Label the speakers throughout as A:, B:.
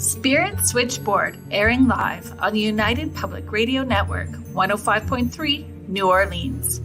A: Spirit Switchboard, airing live on the United Public Radio Network, 105.3, New Orleans.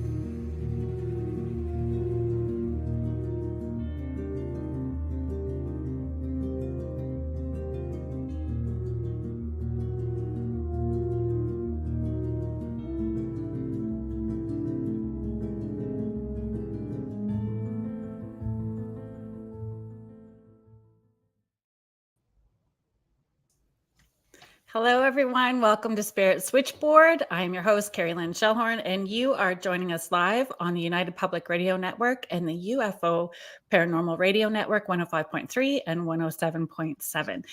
A: Hello, everyone. Welcome to Spirit Switchboard. I am your host, Kerrilynn Shellhorn, and you are joining us live on the United Public Radio Network and the UFO Paranormal Radio Network, 105.3 and 107.7.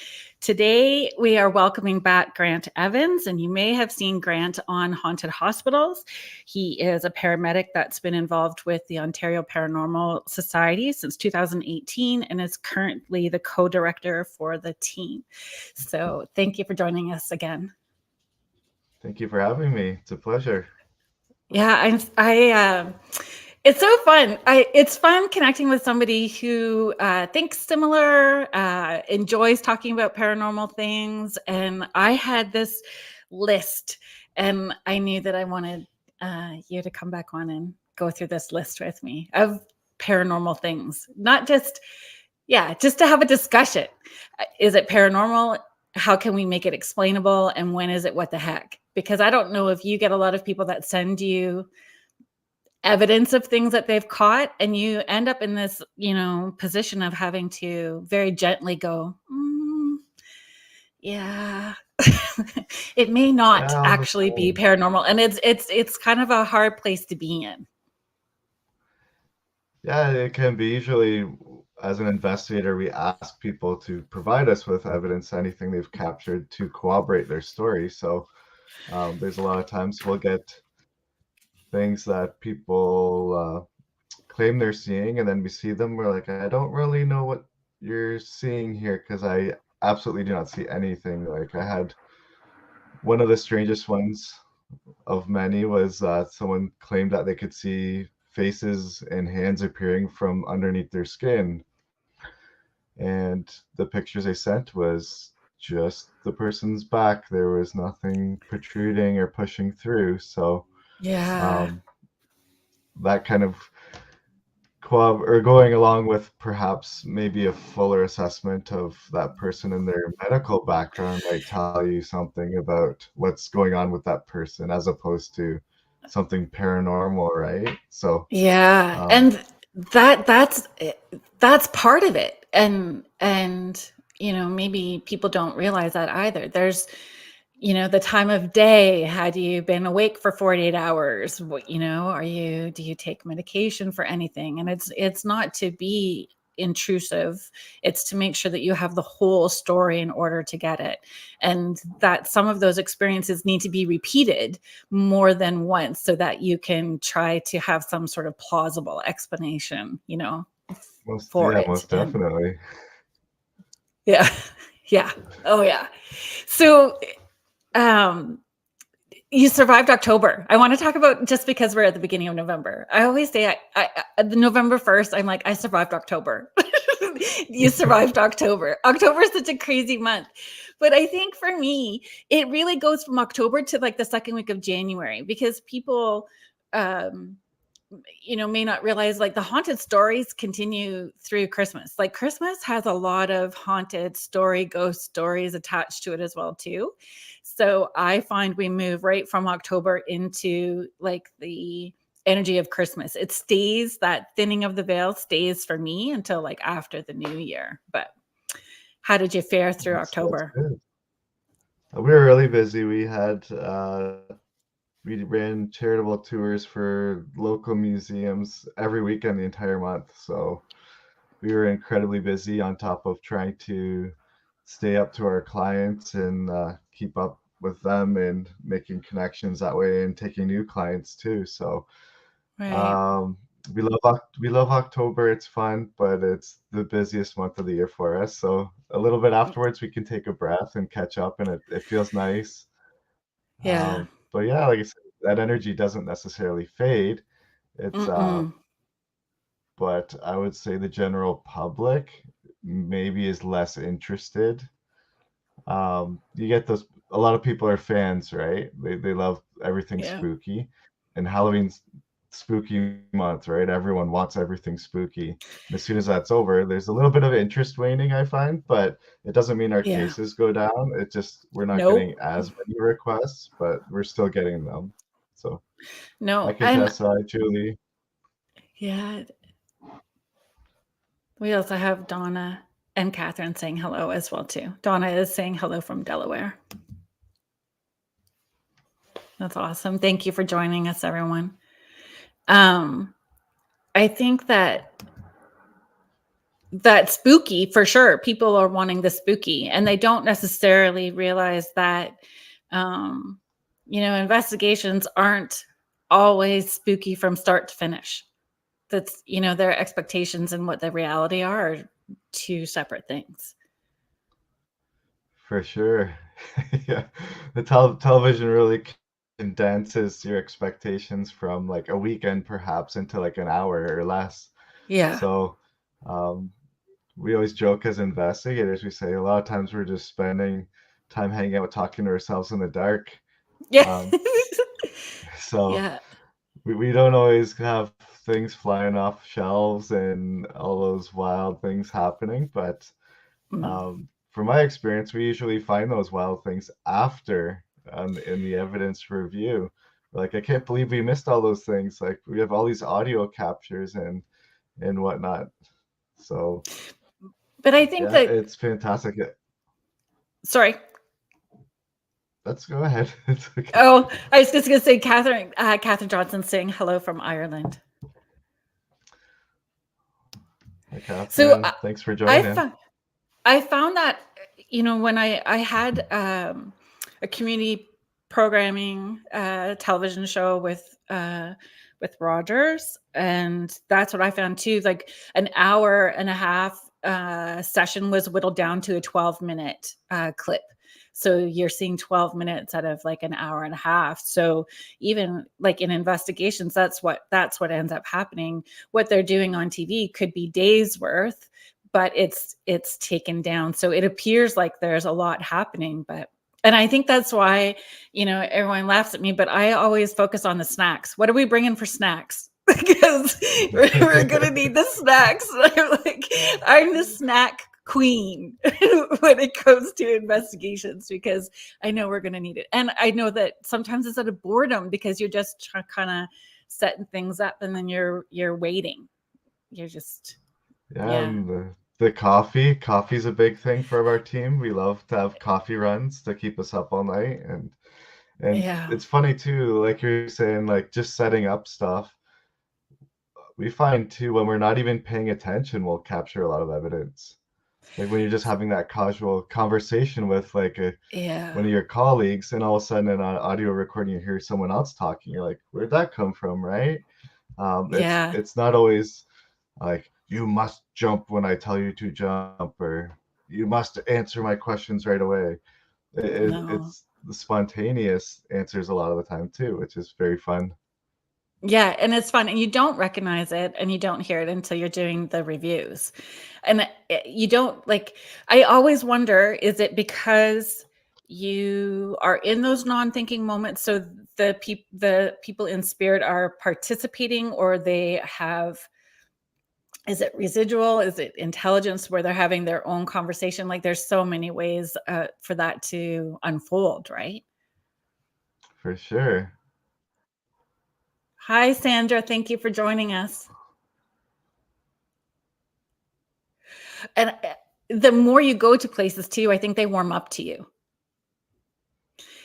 A: Today, we are welcoming back Grant Evans, and you may have seen Grant on Haunted Hospitals. He is a paramedic that's been involved with the Ontario Paranormal Society since 2018 and is currently the co-director for the team. So thank you for joining us again.
B: Thank you for having me. It's a pleasure.
A: Yeah, it's so fun. It's fun connecting with somebody who thinks similar, enjoys talking about paranormal things. And I had this list, and I knew that I wanted you to come back on and go through this list with me of paranormal things, not just, just to have a discussion. Is it paranormal? How can we make it explainable? And when is it what the heck? Because I don't know if you get a lot of people that send you evidence of things that they've caught, and you end up in this, position of having to very gently go, it may not actually be paranormal. And it's kind of a hard place to be in.
B: Yeah, it can be. Usually, as an investigator, we ask people to provide us with evidence, anything they've captured to corroborate their story. So there's a lot of times we'll get things that people claim they're seeing, and then we see them. We're like, I don't really know what you're seeing here, because I absolutely do not see anything. Like, I had one of the strangest ones of many was someone claimed that they could see faces and hands appearing from underneath their skin. And the pictures they sent was just the person's back. There was nothing protruding or pushing through. So that kind of going along with perhaps maybe a fuller assessment of that person and their medical background might tell you something about what's going on with that person, as opposed to something paranormal, right? So
A: and that's part of it. And maybe people don't realize that either. There's the time of day. Had you been awake for 48 hours? Do you take medication for anything? And it's not to be intrusive. It's to make sure that you have the whole story in order to get it. And that some of those experiences need to be repeated more than once so that you can try to have some sort of plausible explanation, for it.
B: Most definitely.
A: Yeah. Oh, yeah. So, you survived October. I want to talk about, just because we're at the beginning of November. I always say November 1st, I'm like, I survived October. You survived October. October is such a crazy month. But I think for me, it really goes from October to like the second week of January, because people, may not realize, like, the haunted stories continue through Christmas. Like, Christmas has a lot of haunted ghost stories attached to it as well too. So I find we move right from October into like the energy of Christmas. It stays, that thinning of the veil stays for me until like after the new year. But how did you fare through October?
B: We were really busy. We ran charitable tours for local museums every weekend the entire month. So we were incredibly busy, on top of trying to stay up to our clients and keep up with them and making connections that way, and taking new clients too. So we love October. It's fun, but it's the busiest month of the year for us. So a little bit afterwards, we can take a breath and catch up, and it feels nice. But yeah, like I said, that energy doesn't necessarily fade. It's but I would say the general public maybe is less interested. You get those. A lot of people are fans, right? They love everything
A: Yeah.
B: spooky, and Halloween's spooky month, right? Everyone wants everything spooky. And as soon as that's over, there's a little bit of interest waning, I find, but it doesn't mean our
A: Yeah.
B: cases go down. It just we're not getting
A: Nope.
B: as many requests, but we're still getting them. So I
A: No.
B: can
A: And
B: test that, Julie.
A: yeah, we also have Donna and Catherine saying hello as well too. Donna is saying hello from Delaware. That's awesome. Thank you for joining us, everyone. I think that spooky for sure. People are wanting the spooky, and they don't necessarily realize that investigations aren't always spooky from start to finish. That's their expectations and what the reality are two separate things.
B: For sure. Yeah. The television really condenses your expectations from like a weekend perhaps into like an hour or less.
A: Yeah.
B: So um, we always joke as investigators, we say a lot of times we're just spending time hanging out talking to ourselves in the dark.
A: Yeah.
B: Um, so
A: Yeah.
B: we don't always have things flying off shelves and all those wild things happening, but
A: No.
B: from my experience, we usually find those wild things after in the evidence review. Like, I can't believe we missed all those things. Like, we have all these audio captures and whatnot. So
A: But I think
B: yeah,
A: that
B: it's fantastic.
A: sorry.
B: Let's go ahead. It's okay.
A: Oh, I was just gonna say Catherine Johnson saying hello from Ireland.
B: Hi,
A: So
B: Catherine. Thanks for
A: I
B: joining.
A: found I found that when I had a community programming television show with Rogers, and that's what I found too. Like an hour and a half session was whittled down to a 12-minute clip. So you're seeing 12 minutes out of like an hour and a half. So even like in investigations, that's what ends up happening. What they're doing on TV could be days worth, but it's taken down. So it appears like there's a lot happening, and I think that's why, everyone laughs at me, but I always focus on the snacks. What are we bringing for snacks? Because we're going to need the snacks. I'm the snack queen when it comes to investigations, because I know we're going to need it. And I know that sometimes it's out of boredom because you're just kind of setting things up and then you're waiting. You're just,
B: Yeah,
A: yeah.
B: and the coffee. Coffee's a big thing for our team. We love to have coffee runs to keep us up all night, and
A: Yeah.
B: it's funny too, like you're saying, like just setting up stuff. We find too when we're not even paying attention, we'll capture a lot of evidence. Like when you're just having that casual conversation with like
A: Yeah.
B: one of your colleagues, and all of a sudden in an audio recording you hear someone else talking. You're like, where'd that come from, right?
A: Yeah.
B: It's not always like you must jump when I tell you to jump, or you must answer my questions right away.
A: No.
B: It's the spontaneous answers a lot of the time too, which is very fun.
A: Yeah, and it's fun, and you don't recognize it, and you don't hear it until you're doing the reviews, and you don't like. I always wonder: is it because you are in those non-thinking moments, so the people in spirit are participating, or they have? Is it residual? Is it intelligence where they're having their own conversation? Like, there's so many ways for that to unfold, right?
B: For sure.
A: Hi, Sandra. Thank you for joining us. And the more you go to places too, I think they warm up to you.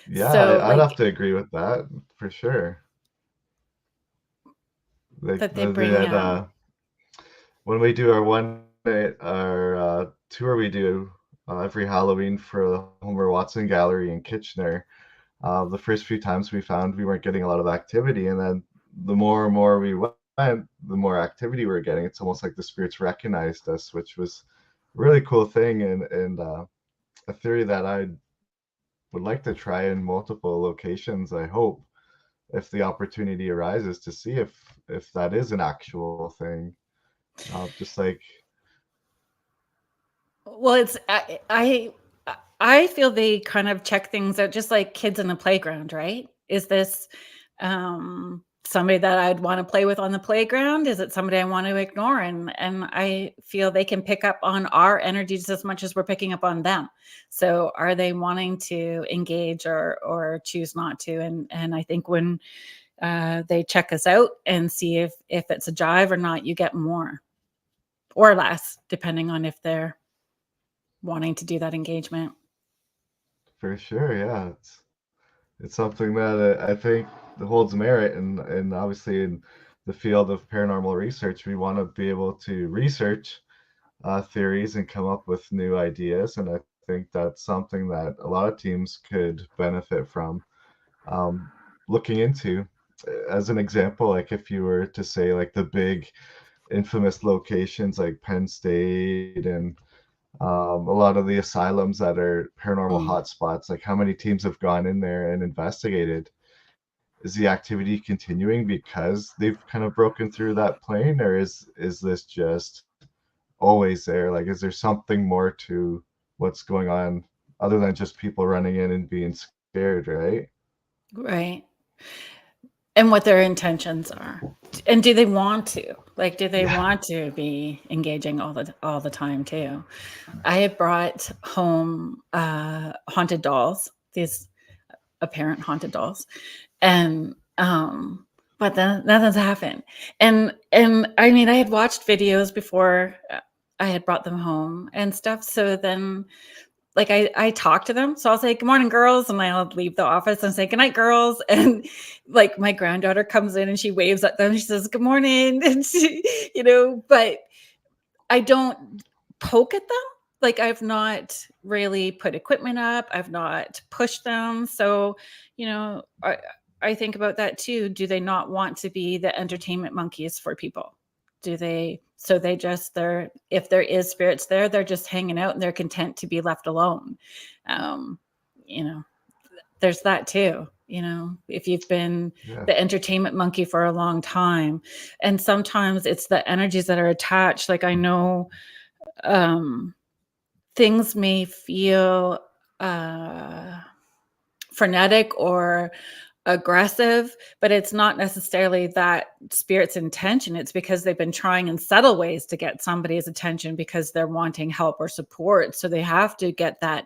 B: Yeah,
A: So
B: I'd have
A: like
B: to agree with that for sure. Like
A: that they
B: they
A: bring
B: had when we do our one day our tour we do every Halloween for the Homer Watson Gallery in Kitchener. The first few times we found we weren't getting a lot of activity, and then the more and more we went, the more activity we were getting. It's almost like the spirits recognized us, which was a really cool thing, and a theory that I would like to try in multiple locations. I hope if the opportunity arises to see if that is an actual thing. Just like
A: well, it's I I feel they kind of check things out just like kids in the playground, right? Is this somebody that I'd want to play with on the playground? Is it somebody I want to ignore? And I feel they can pick up on our energies as much as we're picking up on them. So are they wanting to engage or choose not to? And I think when they check us out and see if it's a jive or not, you get more or less, depending on if they're wanting to do that engagement.
B: For sure, yeah. It's something that I think holds merit, and obviously in the field of paranormal research, we want to be able to research theories and come up with new ideas, and I think that's something that a lot of teams could benefit from um, looking into. As an example, like if you were to say like the big infamous locations like Penn State and a lot of the asylums that are paranormal
A: Mm.
B: hotspots, like how many teams have gone in there and investigated? Is the activity continuing because they've kind of broken through that plane, or is this just always there? Like, is there something more to what's going on other than just people running in and being scared, right?
A: Right. And what their intentions are. And do they want to? Like, do they
B: Yeah.
A: want to be engaging all the time too? I had brought home haunted dolls, these apparent haunted dolls, and but then nothing's happened. And I mean, I had watched videos before I had brought them home and stuff. So then like I talk to them. So I'll say, "Good morning, girls," and I'll leave the office and say, "Good night, girls." And like my granddaughter comes in and she waves at them. She says, "Good morning," and she, but I don't poke at them. Like I've not really put equipment up. I've not pushed them. So, I think about that too. Do they not want to be the entertainment monkeys for people? Do they so they just they're if there is spirits there, they're just hanging out and they're content to be left alone. Um, you know, there's that too. If you've been
B: Yeah.
A: the entertainment monkey for a long time, and sometimes it's the energies that are attached. Like I know um things may feel uh frenetic or aggressive, but it's not necessarily that spirit's intention. It's because they've been trying in subtle ways to get somebody's attention because they're wanting help or support. So they have to get that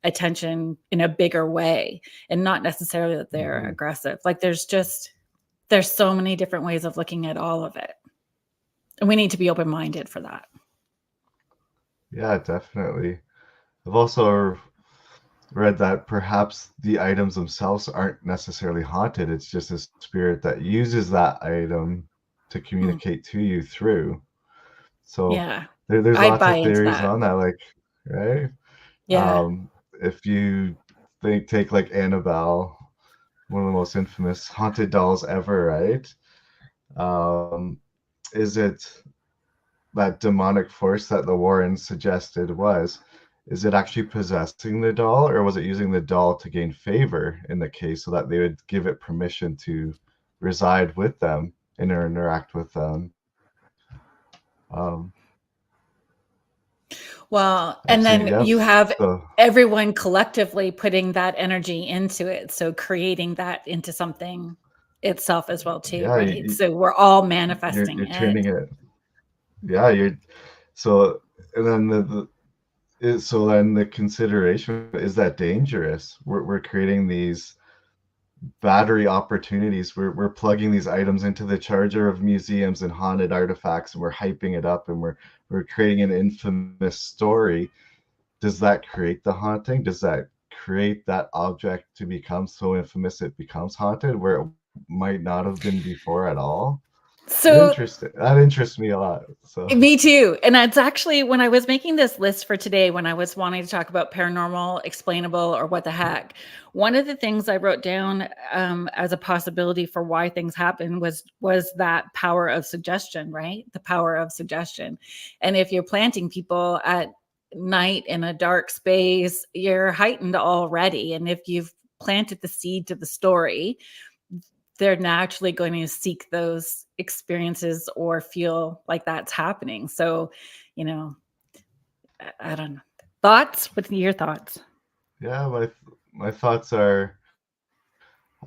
A: attention in a bigger way, and not necessarily that they're
B: Mhm.
A: aggressive. Like there's so many different ways of looking at all of it. And we need to be open-minded for that.
B: Yeah, definitely. I've also read that perhaps the items themselves aren't necessarily haunted. It's just a spirit that uses that item to
A: Mm,
B: communicate to you through. So
A: yeah.
B: there's
A: I
B: lots
A: buy
B: of
A: into
B: theories
A: that.
B: on that, like, right?
A: Yeah.
B: If you take like Annabelle, one of the most infamous haunted dolls ever, right? Um, is it that demonic force that the Warrens suggested was? Is it actually possessing the doll, or was it using the doll to gain favor in the case so that they would give it permission to reside with them and interact with them? Um,
A: Well,
B: I've
A: and
B: seen,
A: then
B: yep.
A: you have
B: So
A: everyone collectively putting that energy into it. So creating that into something itself as well too,
B: yeah,
A: right? So we're all manifesting
B: you're
A: it.
B: turning it. Yeah, you're so, and then so then the consideration is that dangerous. We're creating these battery opportunities. We're plugging these items into the charger of museums and haunted artifacts, and we're hyping it up, and we're creating an infamous story. Does that create the haunting? Does that create that object to become so infamous it becomes haunted, where it might not have been before at all?
A: So
B: Interesting. That interests me a lot. So
A: me too. And it's actually when I was making this list for today, when I was wanting to talk about paranormal, explainable, or what the heck, one of the things I wrote down as a possibility for why things happen was that power of suggestion, right? The power of suggestion. And if you're planting people at night in a dark space, you're heightened already. And if you've planted the seed to the story, they're naturally going to seek those experiences or feel like that's happening. So, you know, I don't know. Thoughts? What are your thoughts?
B: Yeah, my thoughts are,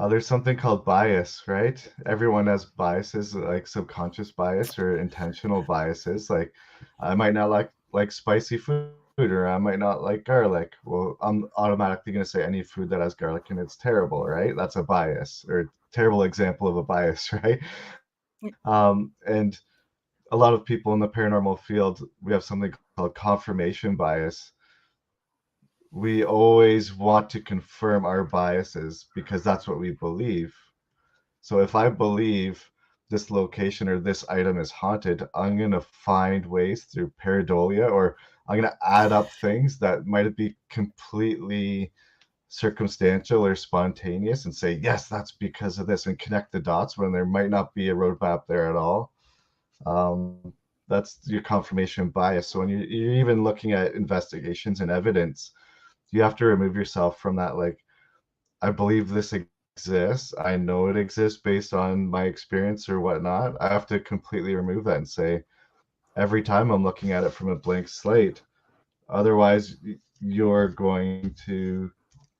B: there's something called bias, right? Everyone has biases, like subconscious bias or intentional biases. Like, I might not like spicy food, or I might not like garlic. Well, I'm automatically going to say any food that has garlic in it's terrible, right? That's a bias, or a terrible example of a bias, right? And a lot of people in the paranormal field, we have something called confirmation bias. We always want to confirm our biases because that's what we believe. So if I believe this location or this item is haunted, I'm going to find ways through pareidolia, or I'm going to add up things that might be completely circumstantial or spontaneous and say, yes, that's because of this, and connect the dots when there might not be a roadmap there at all. That's your confirmation bias. So when you're even looking at investigations and evidence, you have to remove yourself from that, like, I believe this exists, I know it exists based on my experience or whatnot. I have to completely remove that and say, every time I'm looking at it from a blank slate. Otherwise, you're going to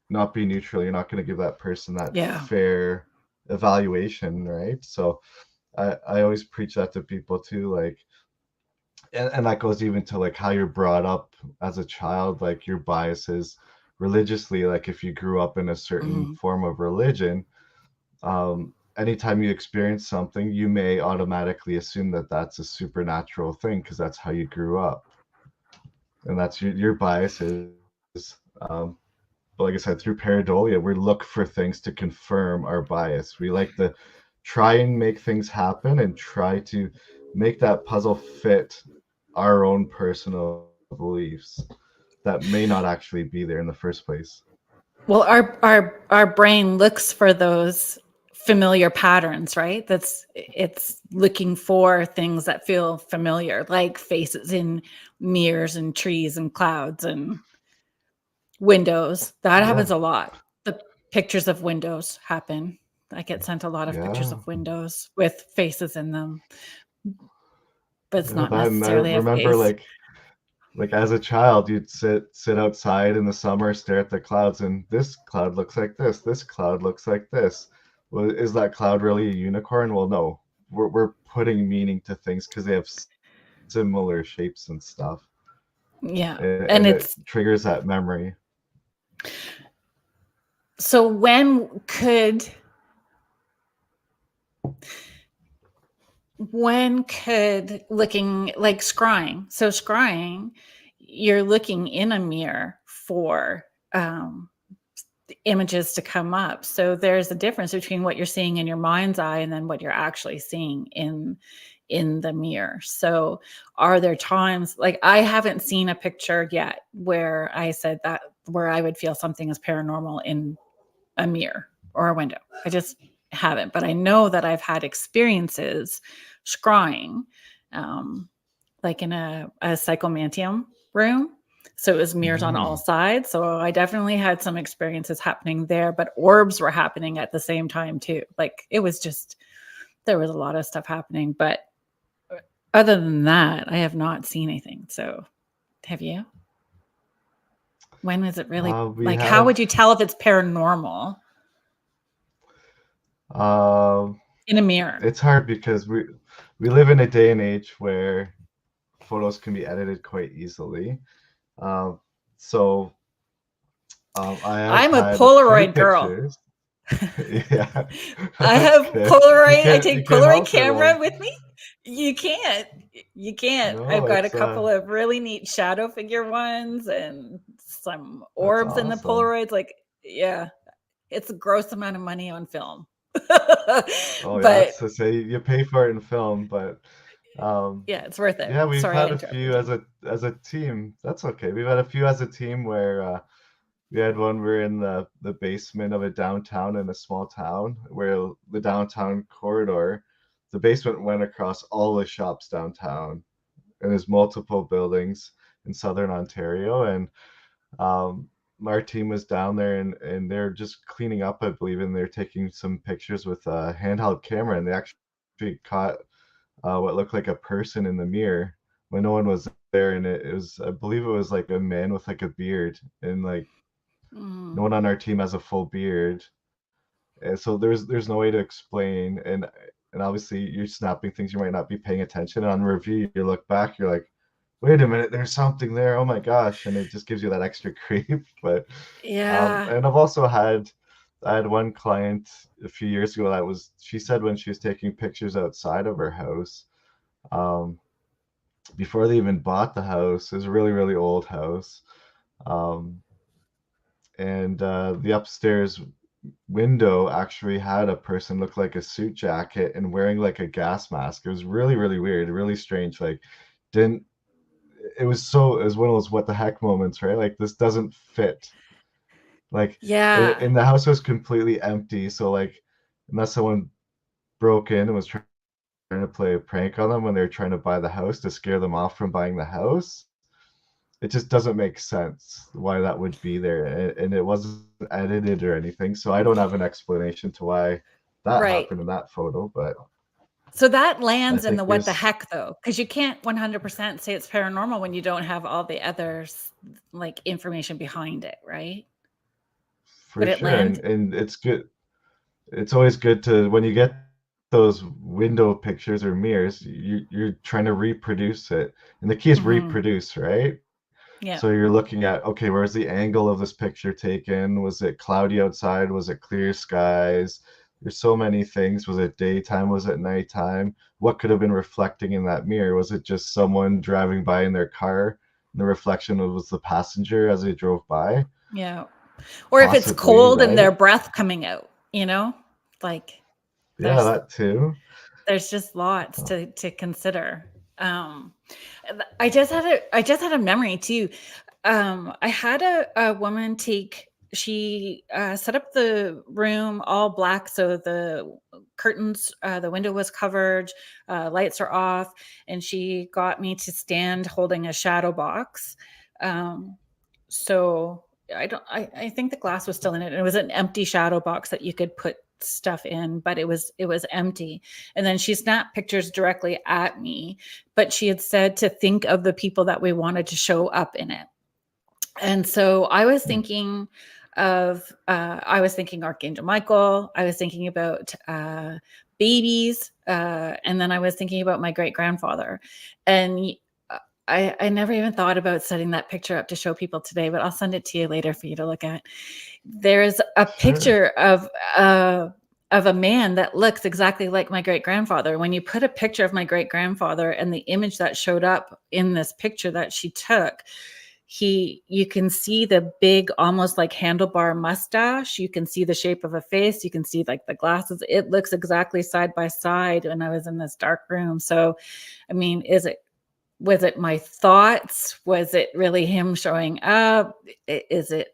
B: not be neutral. You're not going to give that person that
A: Yeah.
B: fair evaluation, right? So I always preach that to people too, like, and that goes even to like how you're brought up as a child, like your biases religiously. Like if you grew up in a certain
A: Mhm.
B: form of religion, anytime you experience something, you may automatically assume that that's a supernatural thing because that's how you grew up, and that's your biases. Um, but like I said, through pareidolia, we look for things to confirm our bias. We like to try and make things happen and try to make that puzzle fit our own personal beliefs that may not actually be there in the first place.
A: Well, our brain looks for those familiar patterns, right? It's looking for things that feel familiar, like faces in mirrors and trees and clouds and windows. That
B: Yeah,
A: happens a lot. The pictures of windows happen. I get sent a lot of pictures
B: yeah,
A: of windows with faces in them, but it's
B: yeah.
A: not
B: That, and I
A: necessarily a
B: remember,
A: face.
B: like as a child, you'd sit outside in the summer, stare at the clouds, and this cloud looks like this cloud looks like this. Well, is that cloud really a unicorn? Well, no. We're putting meaning to things because they have similar shapes and stuff,
A: Yeah. And
B: and it
A: it's
B: triggers that memory.
A: so when could looking like scrying, you're looking in a mirror for images to come up. So there's a difference between what you're seeing in your mind's eye and then what you're actually seeing in the mirror. So are there times, like, I haven't seen a picture yet where I said that where I would feel something is paranormal in a mirror or a window. I just haven't, but I know that I've had experiences scrying, um, like in a psychomantium room. So it was mirrors on all
B: Mm.
A: sides. So I definitely had some experiences happening there, but orbs were happening at the same time too. Like it was just, there was a lot of stuff happening. But other than that, I have not seen anything. So have you? When is it really,
B: We
A: like, how
B: have,
A: would you tell if it's paranormal
B: um,
A: in a mirror?
B: it's hard because we live in a day and age where photos can be edited quite easily. Um, so I have
A: I'm a
B: had a few
A: Polaroid girl.
B: pictures. Yeah,
A: I
B: that's
A: have
B: good.
A: Polaroid. I
B: You
A: take
B: can't
A: Polaroid
B: help it
A: camera
B: then.
A: with me. You can't. You can't.
B: No,
A: I've got a couple of really neat shadow figure ones and some
B: that's
A: orbs in the
B: awesome.
A: Polaroids. Like, yeah, it's a gross amount of money on film.
B: Oh yeah,
A: But
B: that's to say you pay for it in film, but um,
A: yeah, it's worth it.
B: yeah, we've
A: Sorry, I
B: had a
A: interrupted
B: few
A: you.
B: as a team. That's okay. We've had a few as a team where we had one. We're in the basement of a downtown in a small town where the downtown corridor, the basement went across all the shops downtown, and there's multiple buildings in southern Ontario. And um, our team was down there, and they're just cleaning up, I believe, and they're taking some pictures with a handheld camera, and they actually caught what looked like a person in the mirror. when no one was there, and it was, I believe it was like a man with like a beard, and like no
A: Mm.
B: one on our team has a full beard, and so there's no way to explain, and obviously you're snapping things, you might not be paying attention, and on review you look back, you're like, wait a minute, there's something there, oh my gosh, and it just gives you that extra creep. But
A: Yeah.
B: and I had one client a few years ago that was, she said when she was taking pictures outside of her house, um, before they even bought the house, it was a really, really old house. Um, and the upstairs window actually had a person look like a suit jacket and wearing like a gas mask. It was really, really weird, really strange. Like, didn't, it was so, it was one of those what the heck moments, right? Like, this doesn't fit. Like,
A: Yeah.
B: and the house was completely empty. So, like, unless someone broke in and was trying to play a prank on them when they were trying to buy the house to scare them off from buying the house, it just doesn't make sense why that would be there, and it wasn't edited or anything, so I don't have an explanation to why that
A: Right.
B: happened in that photo. But
A: So that
B: I
A: lands in the
B: think
A: what the
B: there's,
A: heck though, because you can't 100% say it's paranormal when you don't have all the others like information behind it, right?
B: for
A: But it
B: sure,
A: land.
B: and it's good, it's always good to, when you get those window pictures or mirrors, you're trying to reproduce it, and the key is
A: Mhm.
B: reproduce, right?
A: Yeah.
B: So you're looking at, okay, where's the angle of this picture taken? Was it cloudy outside? Was it clear skies? There's so many things. Was it daytime? Was it nighttime? What could have been reflecting in that mirror? Was it just someone driving by in their car, and the reflection was the passenger as they drove by?
A: Yeah. Or if it's
B: Possibly,
A: cold and their
B: right?
A: breath coming out, you know? Like
B: Yeah,
A: there's
B: that too.
A: there's just lots
B: Uh,
A: to consider. Um, I just had a memory too. I had a woman take. She set up the room all black, so the curtains, the window was covered, lights are off, and she got me to stand holding a shadow box. Um, so I don't. I think the glass was still in it. It was an empty shadow box that you could put stuff in, but it was empty. And then she snapped pictures directly at me, but she had said to think of the people that we wanted to show up in it. And so I was thinking Archangel Michael. I was thinking about babies, and then I was thinking about my great grandfather. And I never even thought about setting that picture up to show people today, but I'll send it to you later for you to look at. There's a
B: sure.
A: picture of a man that looks exactly like my great grandfather. When you put a picture of my great grandfather and the image that showed up in this picture that she took, you can see the big, almost like handlebar mustache. You can see the shape of a face. You can see like the glasses. It looks exactly side by side when I was in this dark room. So, I mean, was it my thoughts? Was it really him showing up? Is it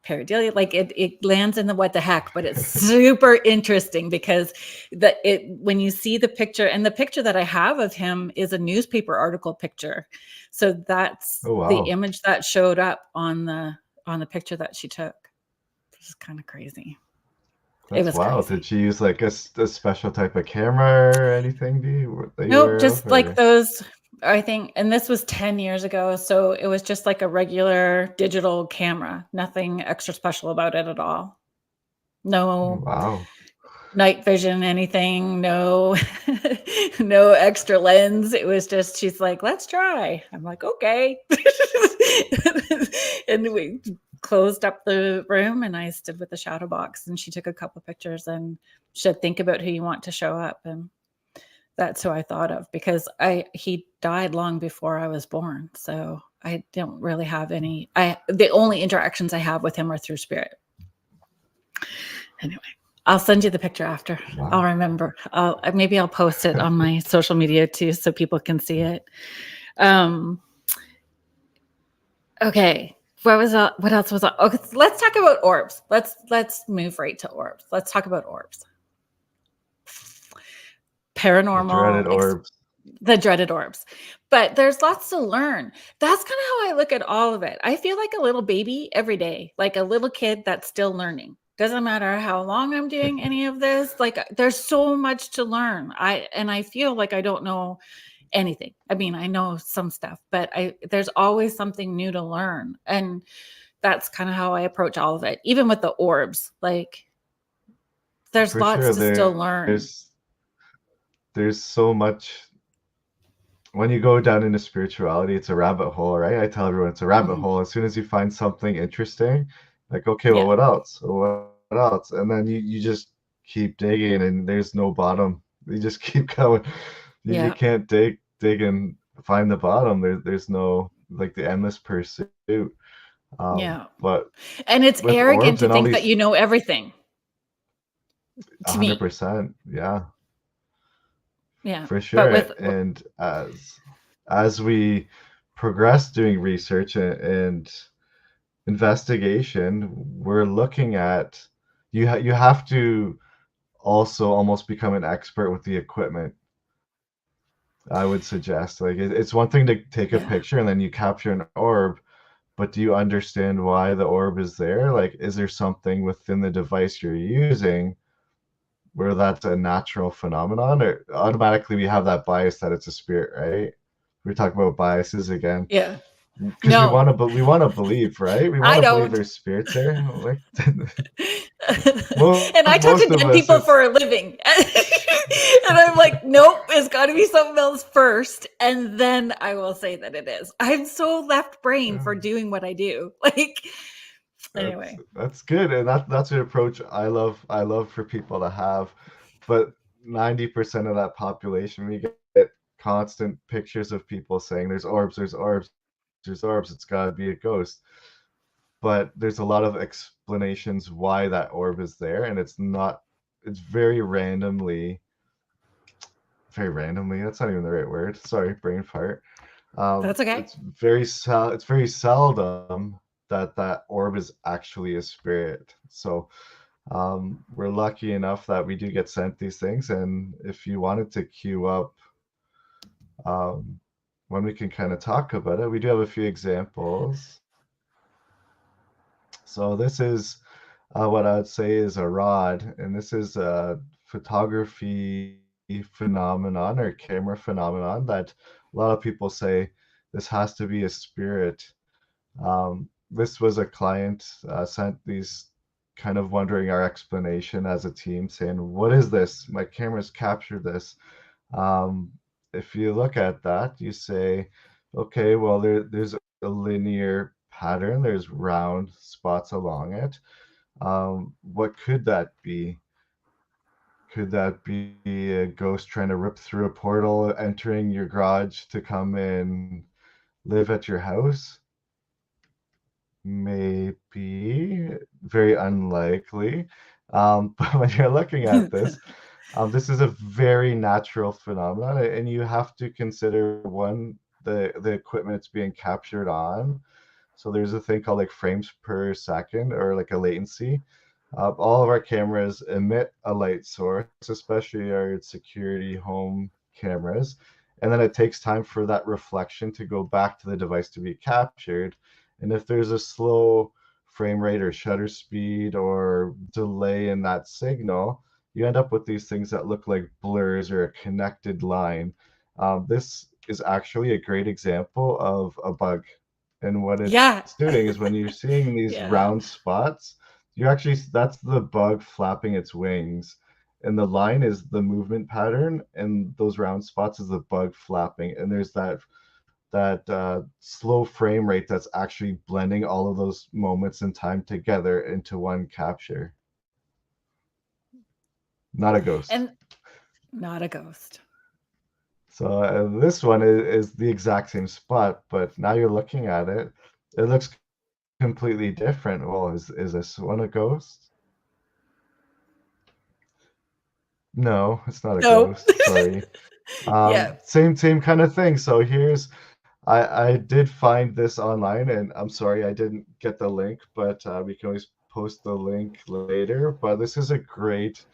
A: pareidolia? Like it lands in the what the heck, but it's super interesting because when you see the picture, and the picture that I have of him is a newspaper article picture. So that's
B: Oh
A: the
B: wow,
A: image that showed up on the picture that she took. Which is kind of crazy. It
B: that's
A: was
B: wild. Did
A: crazy.
B: she use like a special type of camera or anything, that you
A: Nope,
B: aware of,
A: just like
B: or?
A: those. I think, and this was 10 years ago, so it was just like a regular digital camera. Nothing extra special about it at all. No
B: Wow.
A: night vision, anything, no no extra lens. It was just, she's like, let's try. I'm like, okay. And we closed up the room and I stood with the shadow box and she took a couple pictures and she said, think about who you want to show up. And that's who I thought of because he died long before I was born. So I don't really have the only interactions I have with him are through spirit. Anyway, I'll send you the picture after. I'll
B: Wow.
A: remember. Maybe I'll post it on my social media too, so people can see it. Um, okay. What else was? Okay, let's talk about orbs. Let's move right to orbs. Let's talk about orbs.
B: The
A: Paranormal,
B: dreaded orbs.
A: the dreaded orbs. But there's lots to learn. That's kind of how I look at all of it. I feel like a little baby every day, like a little kid that's still learning. Doesn't matter how long I'm doing any of this. Like there's so much to learn. I feel like I don't know anything. I mean, I know some stuff, but there's always something new to learn. And that's kind of how I approach all of it. Even with the orbs, like there's
B: For
A: lots
B: sure,
A: to still learn.
B: there's so much. When you go down into spirituality, it's a rabbit hole, right? I tell everyone it's a rabbit
A: Mhm.
B: hole. As soon as you find something interesting, like, okay, well,
A: Yeah.
B: what else? Well, what else? And then you just keep digging, and there's no bottom. You just keep going. You
A: Yeah.
B: can't dig and find the bottom. There's no, like, the endless pursuit.
A: Yeah.
B: But
A: And it's
B: with
A: arrogant
B: orbs
A: to
B: and all
A: think that
B: these,
A: you know everything, to me.
B: 100%, yeah,
A: Yeah.
B: for
A: But
B: sure.
A: with,
B: And as we progress doing research and investigation, we're looking at, you have to also almost become an expert with the equipment. I would suggest, like, it's one thing to take a
A: yeah.
B: picture and then you capture an orb, but do you understand why the orb is there? Like, is there something within the device you're using where that's a natural phenomenon, or automatically we have that bias that it's a spirit, right? We're talking about biases again,
A: Yeah.
B: because
A: No,
B: we want to believe, right? We want
A: I
B: to believe
A: don't.
B: there's spirits there. Like,
A: And I talk to
B: most of
A: dead
B: us,
A: people
B: it's
A: for a living. And I'm like, nope, it's got to be something else first. And then I will say that it is. I'm so left brain for doing what I do. Like, anyway.
B: that's good, and that's an approach I love for people to have. But 90% of that population, we get constant pictures of people saying there's orbs, there's orbs, there's orbs, it's got to be a ghost. But there's a lot of explanations why that orb is there, and it's not, it's very randomly, that's not even the right word, sorry, brain fart.
A: That's okay.
B: It's very seldom that that orb is actually a spirit. So we're lucky enough that we do get sent these things, and if you wanted to queue up um, when we can kind of talk about it, we do have a few examples. So this is what I would say is a rod, and this is a photography phenomenon or camera phenomenon that a lot of people say this has to be a spirit. This was a client sent these, kind of wondering our explanation as a team, saying, "What is this? My camera's captured this." Um, if you look at that, you say, "Okay, well, there's a linear pattern. There's round spots along it. What could that be? Could that be a ghost trying to rip through a portal, entering your garage to come and live at your house? Maybe. Very unlikely. But when you're looking at this, this is a very natural phenomenon, and you have to consider, one, the equipment it's being captured on. So there's a thing called like frames per second, or like a latency. All of our cameras emit a light source, especially our security home cameras, and then it takes time for that reflection to go back to the device to be captured. And if there's a slow frame rate or shutter speed or delay in that signal, you end up with these things that look like blurs or a connected line. This is actually a great example of a bug. And what
A: Yeah.
B: it's doing is, when you're seeing these
A: Yeah.
B: round spots, you actually, that's the bug flapping its wings. And the line is the movement pattern, and those round spots is the bug flapping. And there's that slow frame rate that's actually blending all of those moments in time together into one capture. Not a ghost.
A: And not a ghost.
B: So this one is the exact same spot, but now you're looking at it, it looks completely different. Well, is this one a ghost? No, it's not a
A: No.
B: ghost. Sorry.
A: Yeah.
B: Same kind of thing. So here's, I did find this online, and I'm sorry I didn't get the link, but we can always post the link later. But this is a great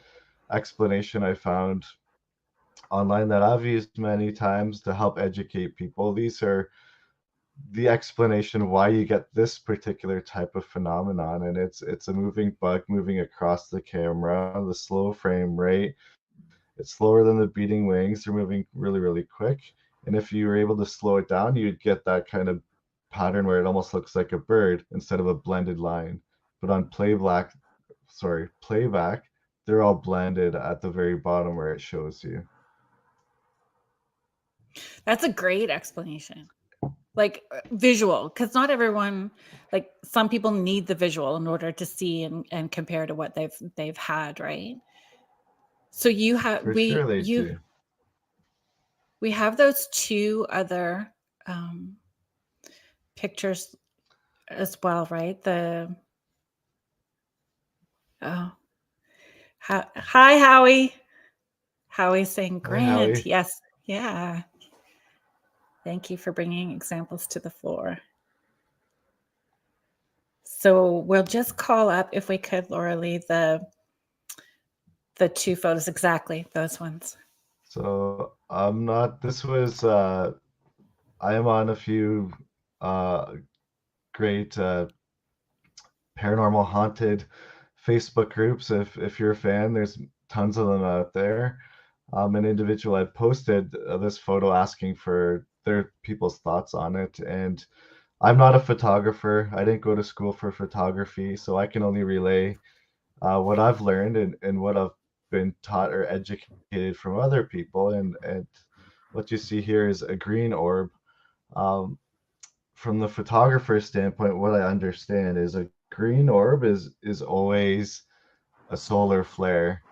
B: explanation I found online that I've used many times to help educate people. These are the explanation why you get this particular type of phenomenon, and it's a moving bug moving across the camera, the slow frame rate. It's slower than the beating wings. They're moving really, really quick. And if you were able to slow it down, you'd get that kind of pattern where it almost looks like a bird instead of a blended line. But on playback, they're all blended at the very bottom where it shows you.
A: That's a great explanation. Like visual, because not everyone, like some people need the visual in order to see and compare to what they've had, right? So you have
B: For sure they do.
A: we have those two other um, pictures as well, right? The oh, hi Howie. Howie's saying
B: Hi,
A: Grant.
B: Howie.
A: Yes, yeah. Thank you for bringing examples to the floor. So we'll just call up, if we could, Laura Lee, the two photos, exactly those ones.
B: So I'm not, this was, I am on a few uh, great paranormal haunted Facebook groups. If you're a fan, there's tons of them out there. An individual had posted this photo asking for their people's thoughts on it, and I'm not a photographer. I didn't go to school for photography, so I can only relay what I've learned and what I've been taught or educated from other people. And what you see here is a green orb. Um, from the photographer's standpoint, what I understand is a green orb is always a solar flare.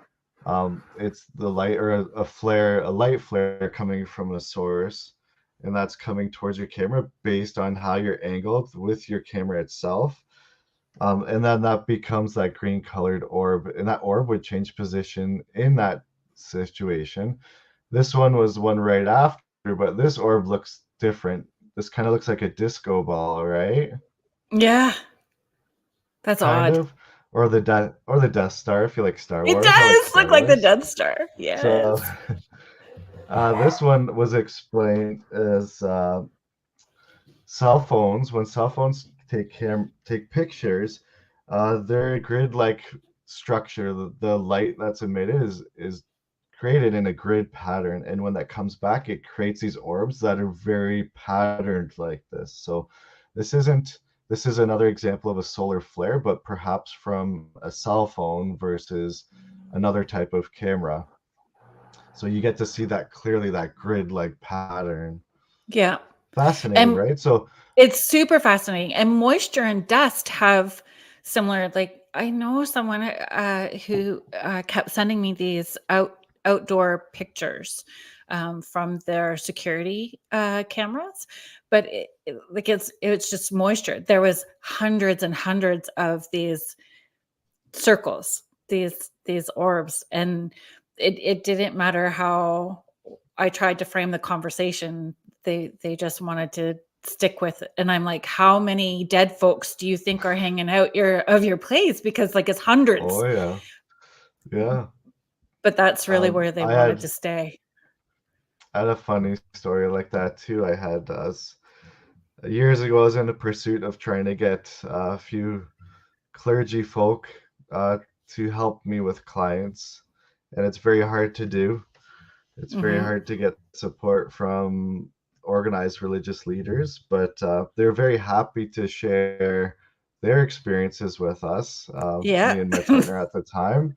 B: It's the light or a flare, a light flare coming from a source, and that's coming towards your camera based on how you're angled with your camera itself. And then that becomes that green colored orb, and that orb would change position in that situation. This one was one right after, but this orb looks different. This kind of looks like a disco ball, right?
A: Yeah, that's
B: Kind
A: odd.
B: of, or the Death Star if you like Star
A: It
B: Wars. I like
A: does
B: Star
A: look like the
B: Wars.
A: Death Star.
B: So
A: Yes.
B: this one was explained as cell phones. When cell phones take pictures, they're a grid-like structure. The light that's emitted is created in a grid pattern, and when that comes back, it creates these orbs that are very patterned like this. So this isn't this is another example of a solar flare, but perhaps from a cell phone versus another type of camera. So you get to see that clearly, that grid-like pattern.
A: Yeah.
B: Fascinating,
A: And
B: right? So,
A: it's super fascinating. And moisture and dust have similar, like I know someone who kept sending me these outdoor pictures from their security cameras, but like it's just moisture. There was hundreds and hundreds of these circles, these orbs, and it didn't matter how I tried to frame the conversation. They just wanted to stick with it. And I'm like, how many dead folks do you think are hanging out your place? Because like it's hundreds.
B: oh yeah, yeah.
A: But that's really where they
B: I
A: wanted to stay.
B: had a funny story like that too. I had years ago. I was in the pursuit of trying to get a few clergy folk uh, to help me with clients, and it's very hard to do. It's very
A: Hmm.
B: hard to get support from organized religious leaders, but they're very happy to share their experiences with us,
A: Yeah.
B: me and my partner at the time.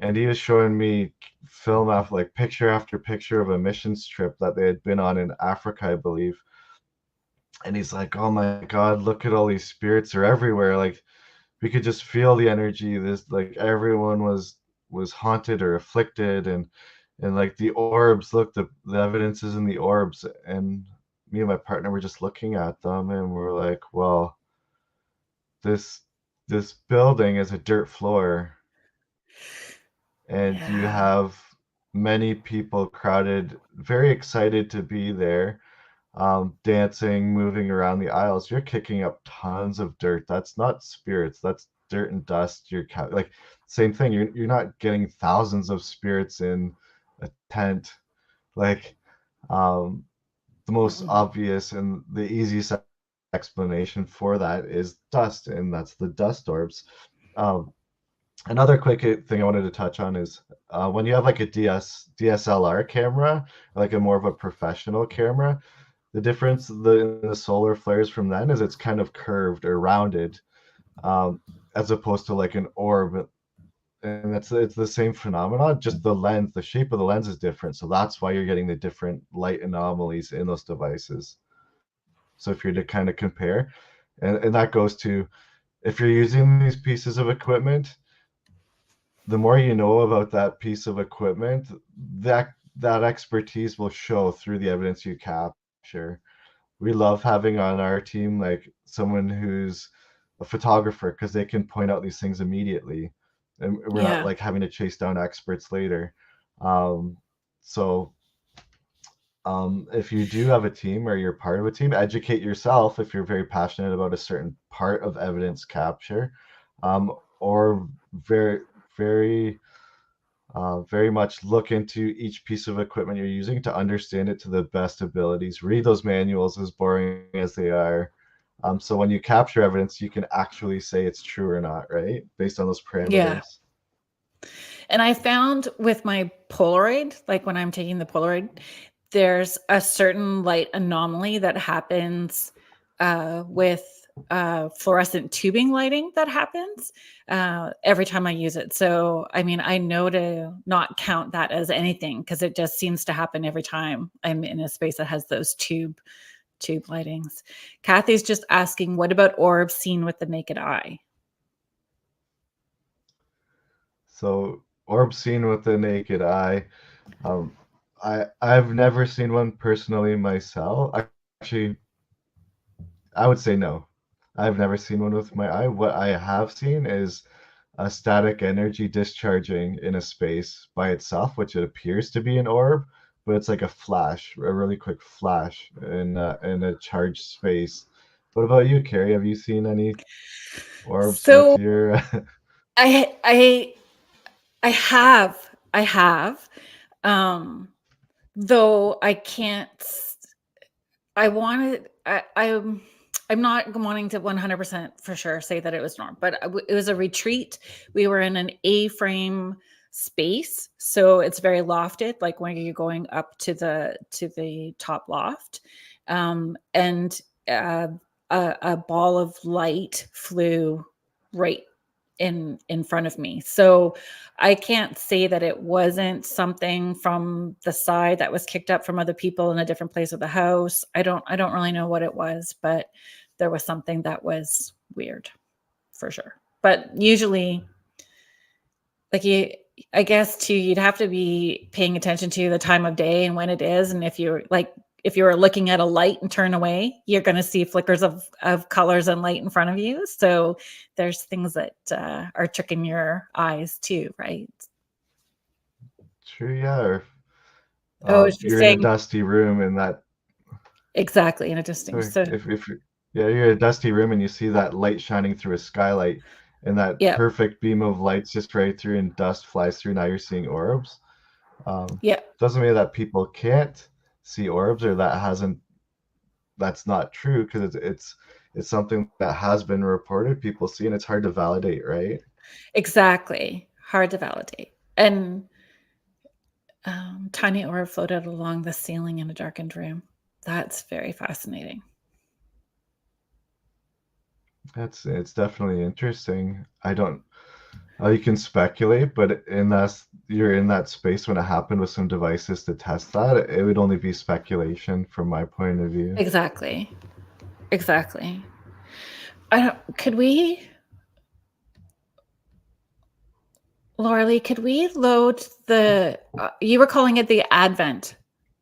B: And he was showing me film after like picture after picture of a missions trip that they had been on in Africa, I believe. And he's like, "Oh my God, look at all these spirits are everywhere. Like we could just feel the energy. This like everyone was haunted or afflicted, and like the orbs. Look, the evidence is in the orbs." And me and my partner were just looking at them, and we're like, "Well, this this building is a dirt floor, and you
A: Yeah.
B: have many people crowded, very excited to be there, dancing, moving around the aisles. You're kicking up tons of dirt. That's not spirits. That's dirt and dust. Like same thing. You're not getting thousands of spirits in a tent. Like um, the most
A: Mm-mm.
B: obvious and the easiest explanation for that is dust, and that's the dust orbs. Um, Another quick thing I wanted to touch on is when you have like a DSLR camera, like a more of a professional camera, the difference in the solar flares from then is it's kind of curved or rounded, um, as opposed to like an orb. And it's the same phenomenon, just the lens, the shape of the lens is different. So that's why you're getting the different light anomalies in those devices. So if you're to kind of compare, and that goes to if you're using these pieces of equipment, the more you know about that piece of equipment, that expertise will show through the evidence you capture. We love having on our team like someone who's a photographer because they can point out these things immediately, and we're not
A: Yeah.
B: like having to chase down experts later. Um, so if you do have a team or you're part of a team, educate yourself if you're very passionate about a certain part of evidence capture, or very, very, very much look into each piece of equipment you're using to understand it to the best abilities. Read those manuals, as boring as they are. So when you capture evidence, you can actually say it's true or not, right? Based on those
A: Yeah.
B: parameters.
A: And I found with my Polaroid, like when I'm taking the Polaroid, there's a certain light anomaly that happens with fluorescent tubing lighting that happens every time I use it. So, I mean, I know to not count that as anything because it just seems to happen every time I'm in a space that has those tube lightings. Kathy's just asking, what about orbs seen with the naked eye?
B: So orb seen with the naked eye. Um, I've never seen one personally myself. Actually, I would say no. I've never seen one with my eye. What I have seen is a static energy discharging in a space by itself, which it appears to be an orb, but it's like a flash, a really quick flash in a charged space. What about you, Carrie? Have you seen any orbs with
A: So
B: your?
A: I I I have, um, though I can't. I wanted. I'm not wanting to 100% for sure say that it was normal, but it was a retreat. We were in an A-frame space, so it's very lofted, like when you're going up to the top loft, and uh, a ball of light flew right in front of me. So I can't say that it wasn't something from the side that was kicked up from other people in a different place of the house. I don't really know what it was, but there was something that was weird for sure. But usually like you I guess too you'd have to be paying attention to the time of day and when it is, and if you were looking at a light and turn away, you're going to see flickers of colors and light in front of you. So there's things that are tricking your eyes too, right?
B: True, yeah. Or
A: Oh, she's
B: you're in a
A: saying
B: dusty room and that.
A: exactly in a distance.
B: Sorry,
A: So
B: if yeah, you're in a dusty room and you see that light shining through a skylight, and that
A: yeah,
B: perfect beam of light's just right through, and dust flies through. Now you're seeing orbs.
A: yeah,
B: Doesn't mean that people can't see orbs or that's not true because it's something that has been reported. People see, and it's hard to validate, right?
A: exactly. Hard to validate. And tiny orb floated along the ceiling in a darkened room. That's very fascinating.
B: It's definitely interesting. I don't. You can speculate, but you're in that space when it happened with some devices to test that. It would only be speculation from my point of view.
A: Exactly. Exactly. I don't, could we, Laura Lee, could we load the, you were calling it the Advent.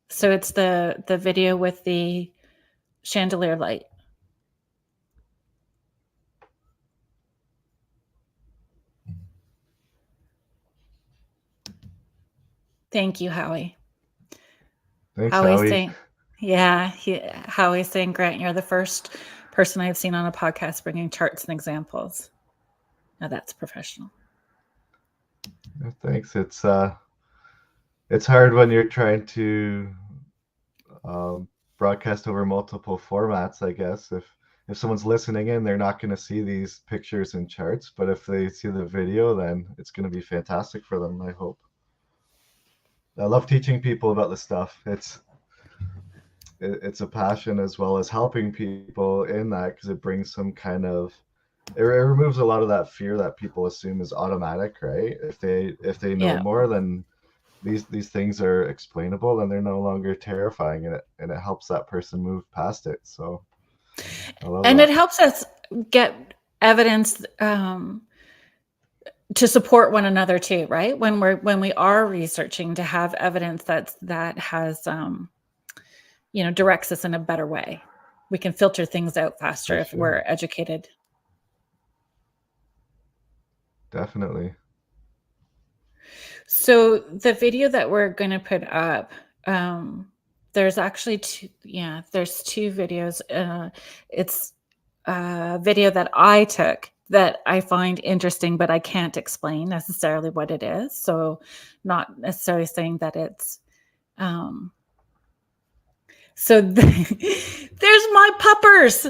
A: So it's the video with the chandelier light. Thank you, Howie.
B: Thanks,
A: Howie's
B: Howie.
A: saying, yeah, Howie's saying, Grant, you're the first person I've seen on a podcast bringing charts and examples. Now that's professional.
B: Thanks. It's hard when you're trying to um, broadcast over multiple formats, I guess. if someone's listening in, they're not going to see these pictures and charts, but if they see the video, then it's going to be fantastic for them, I hope. I love teaching people about this stuff. It's a passion as well as helping people in that, because it brings some kind of, it removes a lot of that fear that people assume is automatic, right? If they know
A: Yeah.
B: more, then these things are explainable, then they're no longer terrifying, and it helps that person move past it. So I love
A: And it
B: that.
A: helps us get evidence to support one another too, right? When we are researching, to have evidence that has directs us in a better way. We can filter things out faster
B: For
A: if we're
B: sure.
A: educated.
B: Definitely.
A: So the video that we're going to put up, there's actually two. Yeah, there's two videos. It's a video that I took that I find interesting, but I can't explain necessarily what it is. So, not necessarily saying that it's. Um, there's my puppers.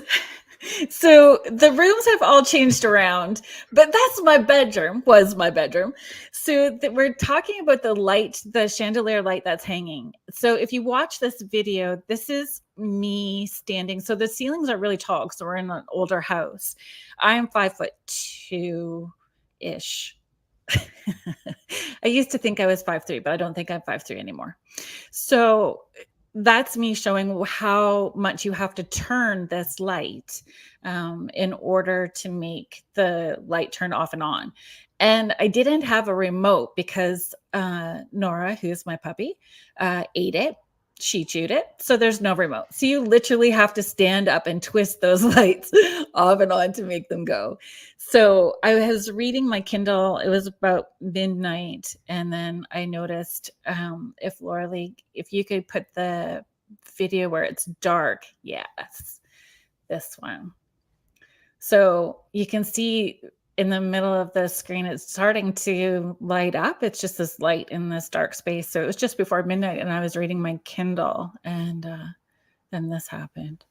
A: So the rooms have all changed around, but that's my bedroom, was my bedroom. So we're talking about the light, the chandelier light that's hanging. So if you watch this video, this is me standing. So the ceilings are really tall because we're in an older house. I am 5'2" ish. I used to think I was 5'3", but I don't think I'm 5'3" anymore. So that's me showing how much you have to turn this light in order to make the light turn off and on. And I didn't have a remote because Nora, who's my puppy, ate it. She chewed it. So there's no remote. So you literally have to stand up and twist those lights off and on to make them go. So I was reading my Kindle. It was about midnight. And then I noticed if Laura Lee, if you could put the video where it's dark. Yes, this one. So you can see in the middle of the screen, it's starting to light up. It's just this light in this dark space. So it was just before midnight and I was reading my Kindle, and then this happened.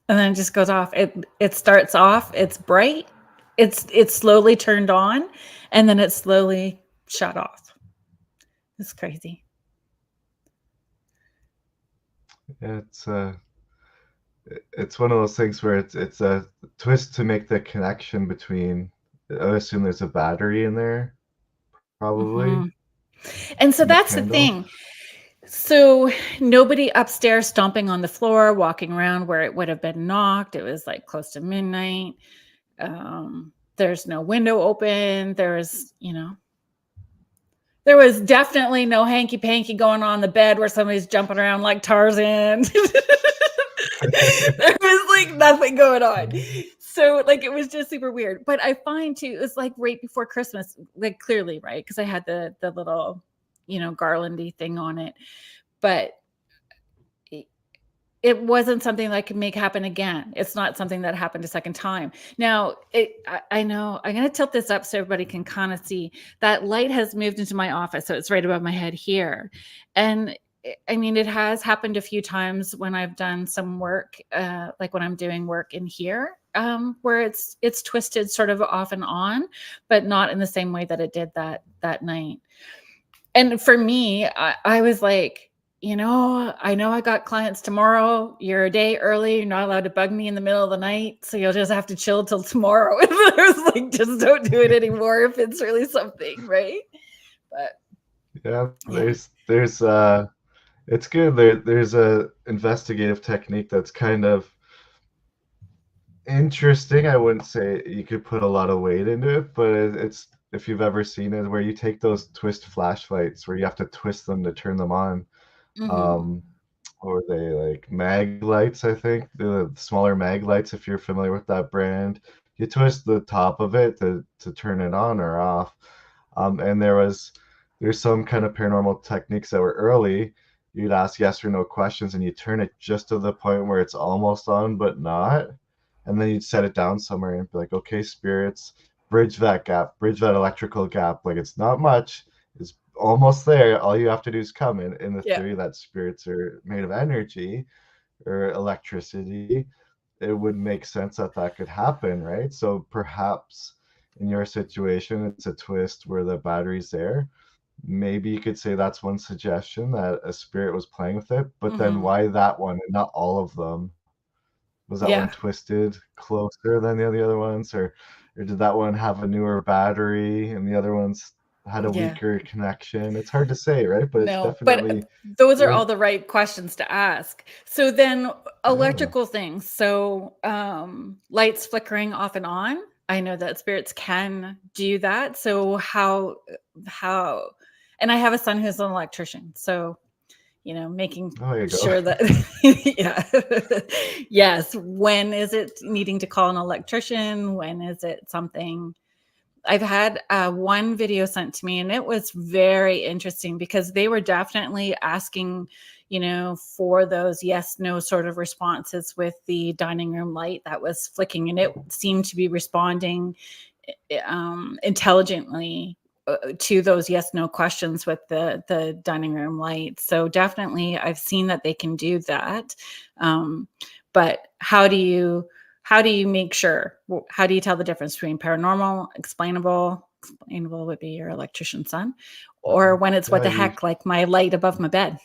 A: And then it just goes off. It starts off, it's bright, it's slowly turned on, and then it's slowly shut off. It's crazy.
B: It's one of those things where it's a twist to make the connection between, I assume there's a battery in there, probably,
A: Mm-hmm. And so
B: in the
A: that's the
B: candle.
A: thing. So nobody upstairs stomping on the floor, walking around where it would have been knocked. It was like close to midnight. There's no window open. There was definitely no hanky panky going on in the bed where somebody's jumping around like Tarzan. There was like nothing going on. So like it was just super weird. But I find too, it was like right before Christmas, like clearly, right? Because I had the little, garlandy thing on it. But it wasn't something that I could make happen again. It's not something that happened a second time. Now, I know I'm going to tilt this up so everybody can kind of see that light has moved into my office. So it's right above my head here. And I mean, it has happened a few times when I've done some work, like when I'm doing work in here, where it's twisted sort of off and on, but not in the same way that it did that night. And for me, I was like, I know I got clients tomorrow. You're a day early. You're not allowed to bug me in the middle of the night. So you'll just have to chill till tomorrow. And I was like, just don't do it anymore if it's really something, right? But
B: Yeah,
A: yeah.
B: it's good. There's a investigative technique that's kind of interesting. I wouldn't say you could put a lot of weight into it, but it's, if you've ever seen it, where you take those twist flashlights where you have to twist them to turn them on.
A: Mm-hmm.
B: Um, or they like mag lights, I think, the smaller mag lights, if you're familiar with that brand. You twist the top of it to turn it on or off. And there's some kind of paranormal techniques that were early. You'd ask yes or no questions and you turn it just to the point where it's almost on but not. And then you'd set it down somewhere and be like, okay, spirits, bridge that gap, bridge that electrical gap. Like it's not much, it's almost there. All you have to do is come in the
A: Yeah.
B: theory that spirits are made of energy or electricity. It would make sense that that could happen, right? So perhaps in your situation, it's a twist where the battery's there. Maybe you could say that's one suggestion that a spirit was playing with it, but then
A: Hmm.
B: why that one and not all of them? Was that one
A: Yeah.
B: twisted closer than the other ones, or did that one have a newer battery and the other ones had a
A: Yeah.
B: weaker connection? It's hard to say, right? But it's
A: No, but
B: definitely
A: those are all
B: when
A: the right questions to ask. So then
B: yeah.
A: electrical things. So lights flickering off and on. I know that spirits can do that. So how and I have a son who's an electrician. So, making
B: Oh, there you go.
A: sure that yeah. Yes, when is it needing to call an electrician? When is it something I've had one video sent to me, and it was very interesting because they were definitely asking, for those yes, no sort of responses with the dining room light that was flicking, and it seemed to be responding intelligently to those yes, no questions with the dining room light. So definitely, I've seen that they can do that. Um, but how do you make sure? How do you tell the difference between paranormal, explainable? Explainable would be your electrician son, or when it's what
B: Yeah,
A: the
B: you
A: heck, like my light above my bed.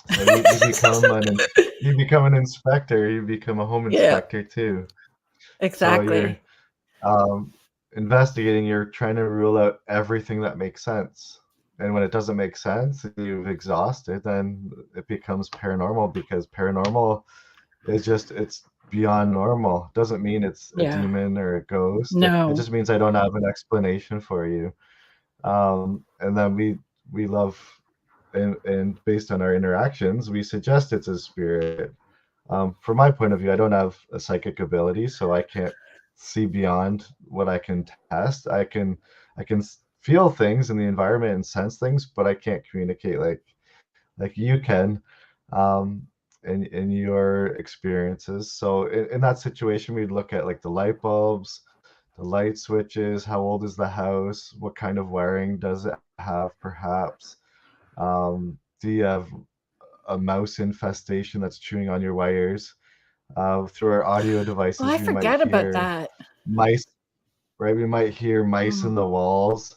B: so you become an inspector, you become a home
A: Yeah,
B: inspector too. So you're
A: exactly.
B: um, investigating, you're trying to rule out everything that makes sense. And when it doesn't make sense, you've exhausted, then it becomes paranormal because paranormal is just it's beyond normal. Doesn't mean it's a
A: Yeah.
B: demon or a ghost. It
A: No.
B: just means I don't have an explanation for you. And then we love and based on our interactions, we suggest it's a spirit. From my point of view, I don't have a psychic ability, so I can't see beyond what I can test. I can feel things in the environment and sense things, but I can't communicate like you can, um, in your experiences. So in that situation, we'd look at like the light bulbs, the light switches, how old is the house, what kind of wiring does it have, perhaps. Do you have a mouse infestation that's chewing on your wires? Through our audio
A: Well,
B: devices,
A: I
B: we might
A: forget about
B: hear
A: that.
B: mice, right? We might hear mice in
A: Mm,
B: the walls,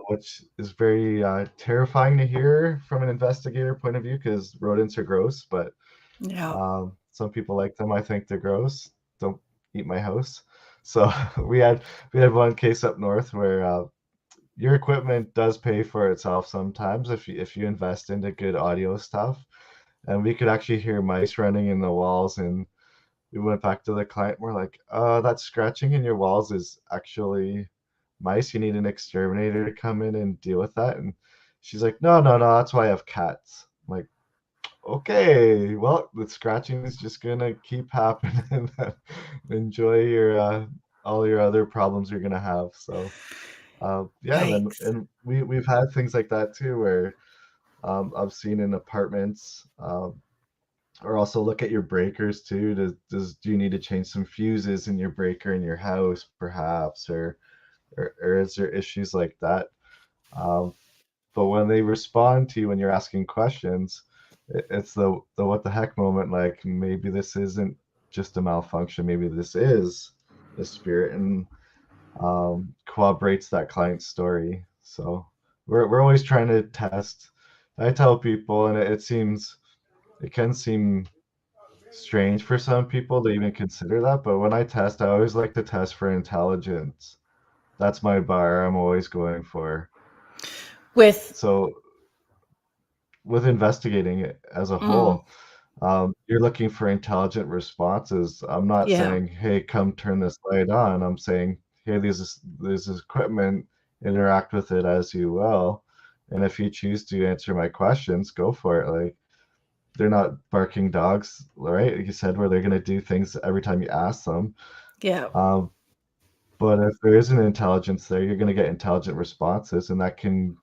B: which is very terrifying to hear from an investigator point of view because rodents are gross, but
A: yeah.
B: some people like them. I think they're gross. Don't eat my house. So we had one case up north where your equipment does pay for itself sometimes if you invest into good audio stuff. And we could actually hear mice running in the walls, and we went back to the client. We're like, that scratching in your walls is actually mice. You need an exterminator to come in and deal with that. And she's like, no, no, no, that's why I have cats. I'm like, okay, well, the scratching is just gonna keep happening. Enjoy your all your other problems you're gonna have. So yeah, then
A: Yikes.
B: and we've had things like that too, where I've seen in apartments. Or also look at your breakers too. Do you need to change some fuses in your breaker in your house, perhaps, or is there issues like that? Um, but when they respond to you when you're asking questions, it's the what the heck moment. Like maybe this isn't just a malfunction. Maybe this is a spirit, and corroborates that client's story. So we're always trying to test. I tell people, and it can seem strange for some people to even consider that, but when I test, I always like to test for intelligence. That's my bar I'm always going for.
A: With
B: So with investigating it as a
A: mm,
B: whole, you're looking for intelligent responses. I'm not
A: yeah.
B: saying, "Hey, come turn this light on." I'm saying, "Hey, there's this equipment. Interact with it as you will, and if you choose to answer my questions, go for it." Like they're not barking dogs, right? Like you said, where they're gonna do things every time you ask them.
A: Yeah.
B: Um, but if there is an intelligence there, you're gonna get intelligent responses, and that can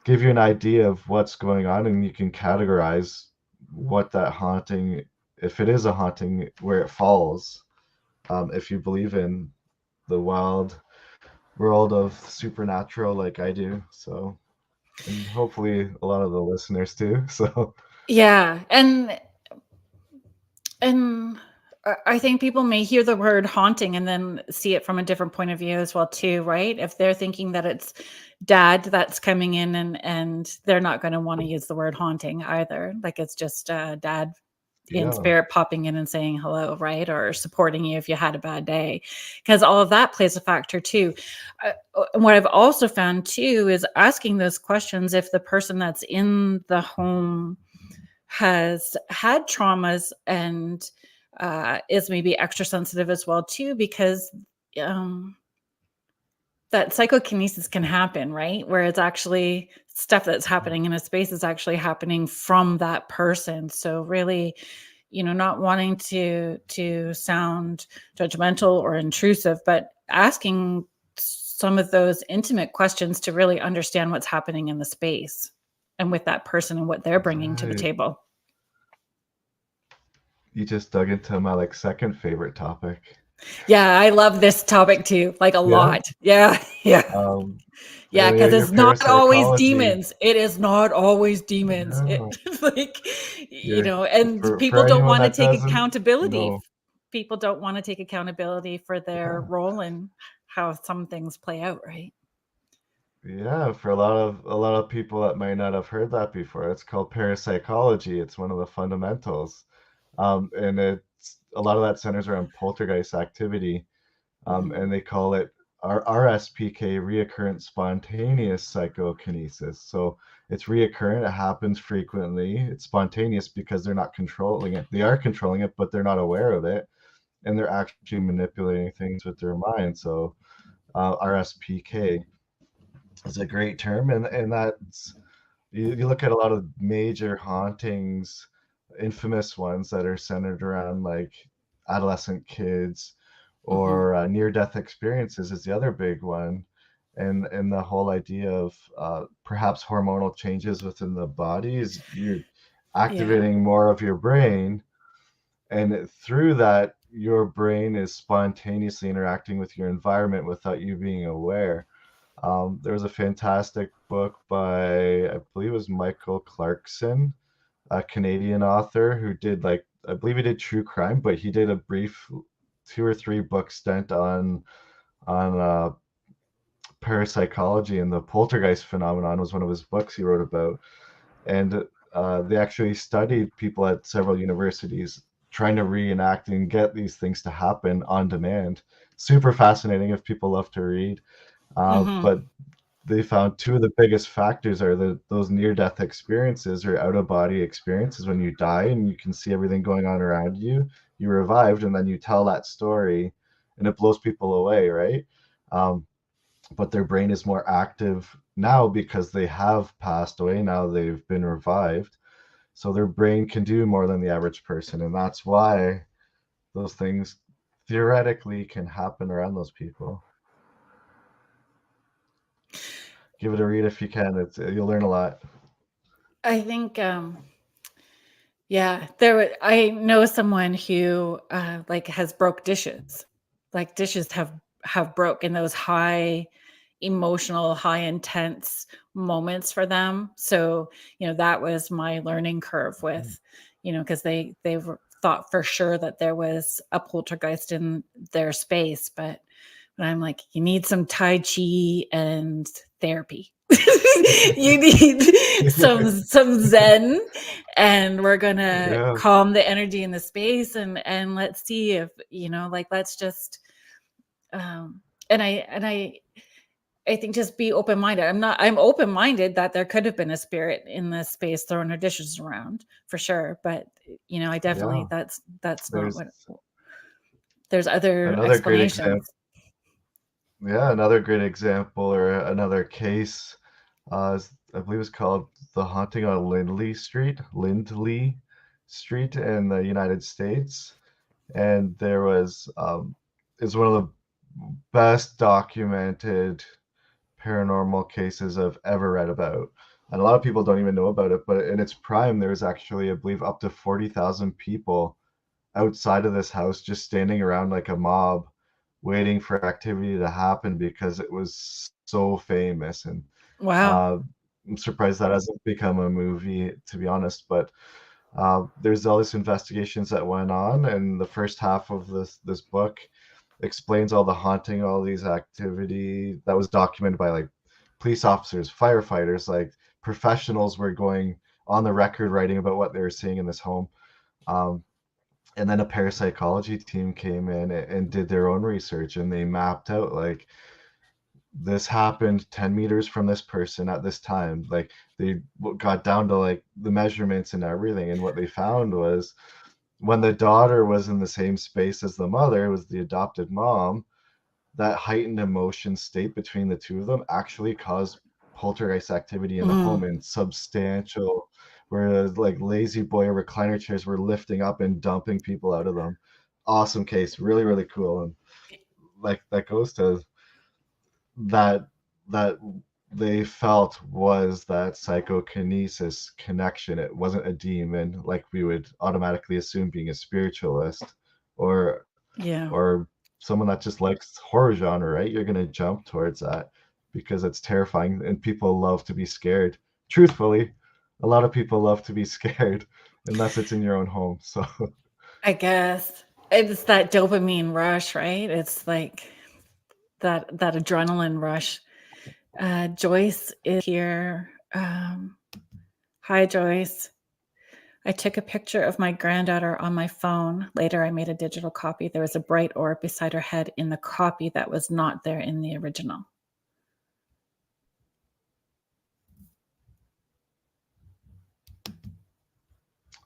B: give you an idea of what's going on, and you can categorize what that haunting, if it is a haunting, where it falls, if you believe in the wild world of supernatural like I do. So, and hopefully a lot of the listeners too. So,
A: Yeah, and I think people may hear the word haunting and then see it from a different point of view as well too, right? If they're thinking that it's dad that's coming in, and they're not going to want to use the word haunting either. Like it's just dad in
B: yeah,
A: spirit popping in and saying hello, right? Or supporting you if you had a bad day, because all of that plays a factor too. What I've also found too is asking those questions if the person that's in the home has had traumas and is maybe extra sensitive as well too, because um, that psychokinesis can happen, right? Where it's actually stuff that's happening in a space is actually happening from that person. So really, not wanting to sound judgmental or intrusive, but asking some of those intimate questions to really understand what's happening in the space and with that person and what they're bringing to the
B: right.
A: table.
B: You just dug into my like second favorite topic.
A: Yeah, I love this topic too, like a
B: Yeah.
A: lot. Yeah, yeah.
B: Um,
A: Yeah, because
B: your
A: it's not always
B: parapsychology.
A: demons. It is not always demons.
B: Yeah.
A: It's like,
B: You're
A: and
B: for
A: people don't
B: anyone
A: want to
B: that
A: take
B: doesn't
A: accountability.
B: know.
A: People don't want to take accountability for their
B: Yeah.
A: role and how some things play out, right?
B: Yeah, for a lot of people that might not have heard that before, it's called parapsychology. It's one of the fundamentals. And it's a lot of that centers around poltergeist activity.
A: Mhm.
B: And they call it RSPK, reoccurrent spontaneous psychokinesis. So it's reoccurrent, it happens frequently, it's spontaneous because they're not controlling it. They are controlling it, but they're not aware of it, and they're actually manipulating things with their mind. So RSPK is a great term, and that's you look at a lot of major hauntings, infamous ones that are centered around like adolescent kids
A: Mhm.
B: or near-death experiences is the other big one, and the whole idea of perhaps hormonal changes within the body is you're
A: Yeah.
B: activating more of your brain, and through that your brain is spontaneously interacting with your environment without you being aware. There was a fantastic book by, I believe it was Michael Clarkson, a Canadian author who did like, I believe he did true crime, but he did a brief 2 or 3 book stint on parapsychology, and the poltergeist phenomenon was one of his books he wrote about. And they actually studied people at several universities trying to reenact and get these things to happen on demand. Super fascinating if people love to read.
A: Mhm.
B: But they found two of the biggest factors are those near-death experiences or out-of-body experiences when you die and you can see everything going on around you. You revived, and then you tell that story, and it blows people away, right? Um, but their brain is more active now because they have passed away. Now they've been revived, so their brain can do more than the average person, and that's why those things theoretically can happen around those people. Give it a read if you can. You'll learn a lot.
A: I think yeah, I know someone who like has broke dishes. Like dishes have broke in those high emotional, high intense moments for them. So, that was my learning curve with, because thought for sure that there was a poltergeist in their space, but I'm like, you need some Tai Chi and therapy. You need some Zen, and we're gonna
B: Yeah,
A: calm the energy in the space, and let's see if like let's just um and I think just be open minded. I'm open minded that there could have been a spirit in this space throwing her dishes around for sure, but I definitely
B: yeah.
A: that's not
B: There's
A: what there's other
B: another great example.
A: explanations.
B: Yeah, another great example or another case. I believe it's called The Haunting on Lindley Street in the United States. And there was, it's one of the best documented paranormal cases I've ever read about. And a lot of people don't even know about it, but in its prime, there was actually, I believe, up to 40,000 people outside of this house just standing around like a mob, waiting for activity to happen because it was so famous. And
A: Wow.
B: uh, I'm surprised that hasn't become a movie, to be honest. But there's all these investigations that went on, and the first half of this book explains all the haunting, all these activity that was documented by like police officers, firefighters, like professionals were going on the record writing about what they were seeing in this home. Um, and then a parapsychology team came in and did their own research, and they mapped out like this happened 10 meters from this person at this time. Like they got down to like the measurements and everything. And what they found was when the daughter was in the same space as the mother, was the adopted mom, that heightened emotion state between the two of them actually caused poltergeist activity in the home
A: Mm.
B: and substantial, whereas like lazy boy recliner chairs were lifting up and dumping people out of them. Awesome case, really, really cool. And like that goes to that that they felt was that psychokinesis connection. It wasn't a demon like we would automatically assume being a spiritualist or
A: Yeah.
B: or someone that just likes horror genre, right? You're gonna jump towards that because it's terrifying and people love to be scared. Truthfully, a lot of people love to be scared unless it's in your own home. So
A: I guess it's that dopamine rush, right? It's like that adrenaline rush. Joyce is here. Hi, Joyce. I took a picture of my granddaughter on my phone. Later, I made a digital copy. There was a bright orb beside her head in the copy that was not there in the original.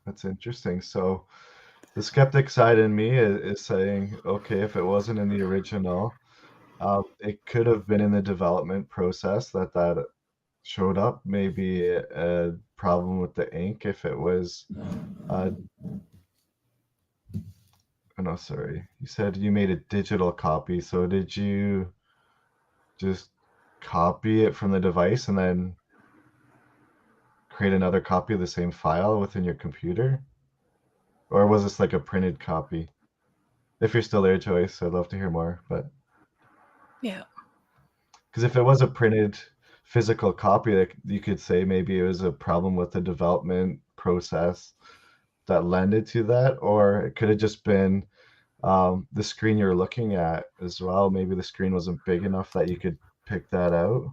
B: that's interesting. So the skeptic side in me is saying, okay, if it wasn't in the original, it could have been in the development process that showed up. Maybe a problem with the ink if it was. Oh, no, sorry. You said you made a digital copy. So did you just copy it from the device and then create another copy of the same file within your computer? Or was this like a printed copy? If you're still there, Joyce, I'd love to hear more. But
A: Yeah.
B: because if it was a printed physical copy, like you could say maybe it was a problem with the development process that lended to that, or it could have just been the screen you're looking at as well. Maybe the screen wasn't big enough that you could pick that out.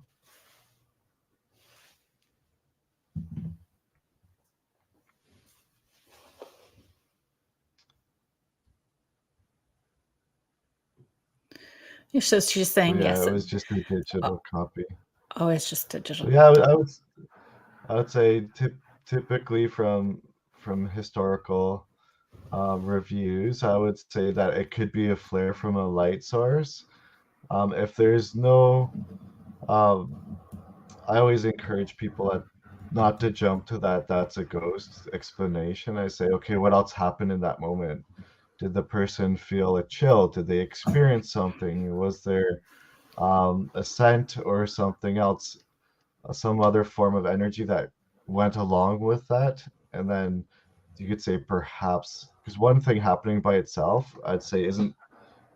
A: So she's
B: So
A: saying
B: yeah,
A: yes.
B: it was just a
A: Oh,
B: digital copy.
A: oh, it's just
B: So
A: digital.
B: yeah, I would say typically from historical reviews, I would say that it could be a flare from a light source. If there's no, um, I always encourage people not to jump to that's a ghost explanation. I say, okay, what else happened in that moment? Did the person feel a chill? Did they experience something? Was there a scent or something else, some other form of energy that went along with that? And then you could say perhaps, because one thing happening by itself, I'd say, isn't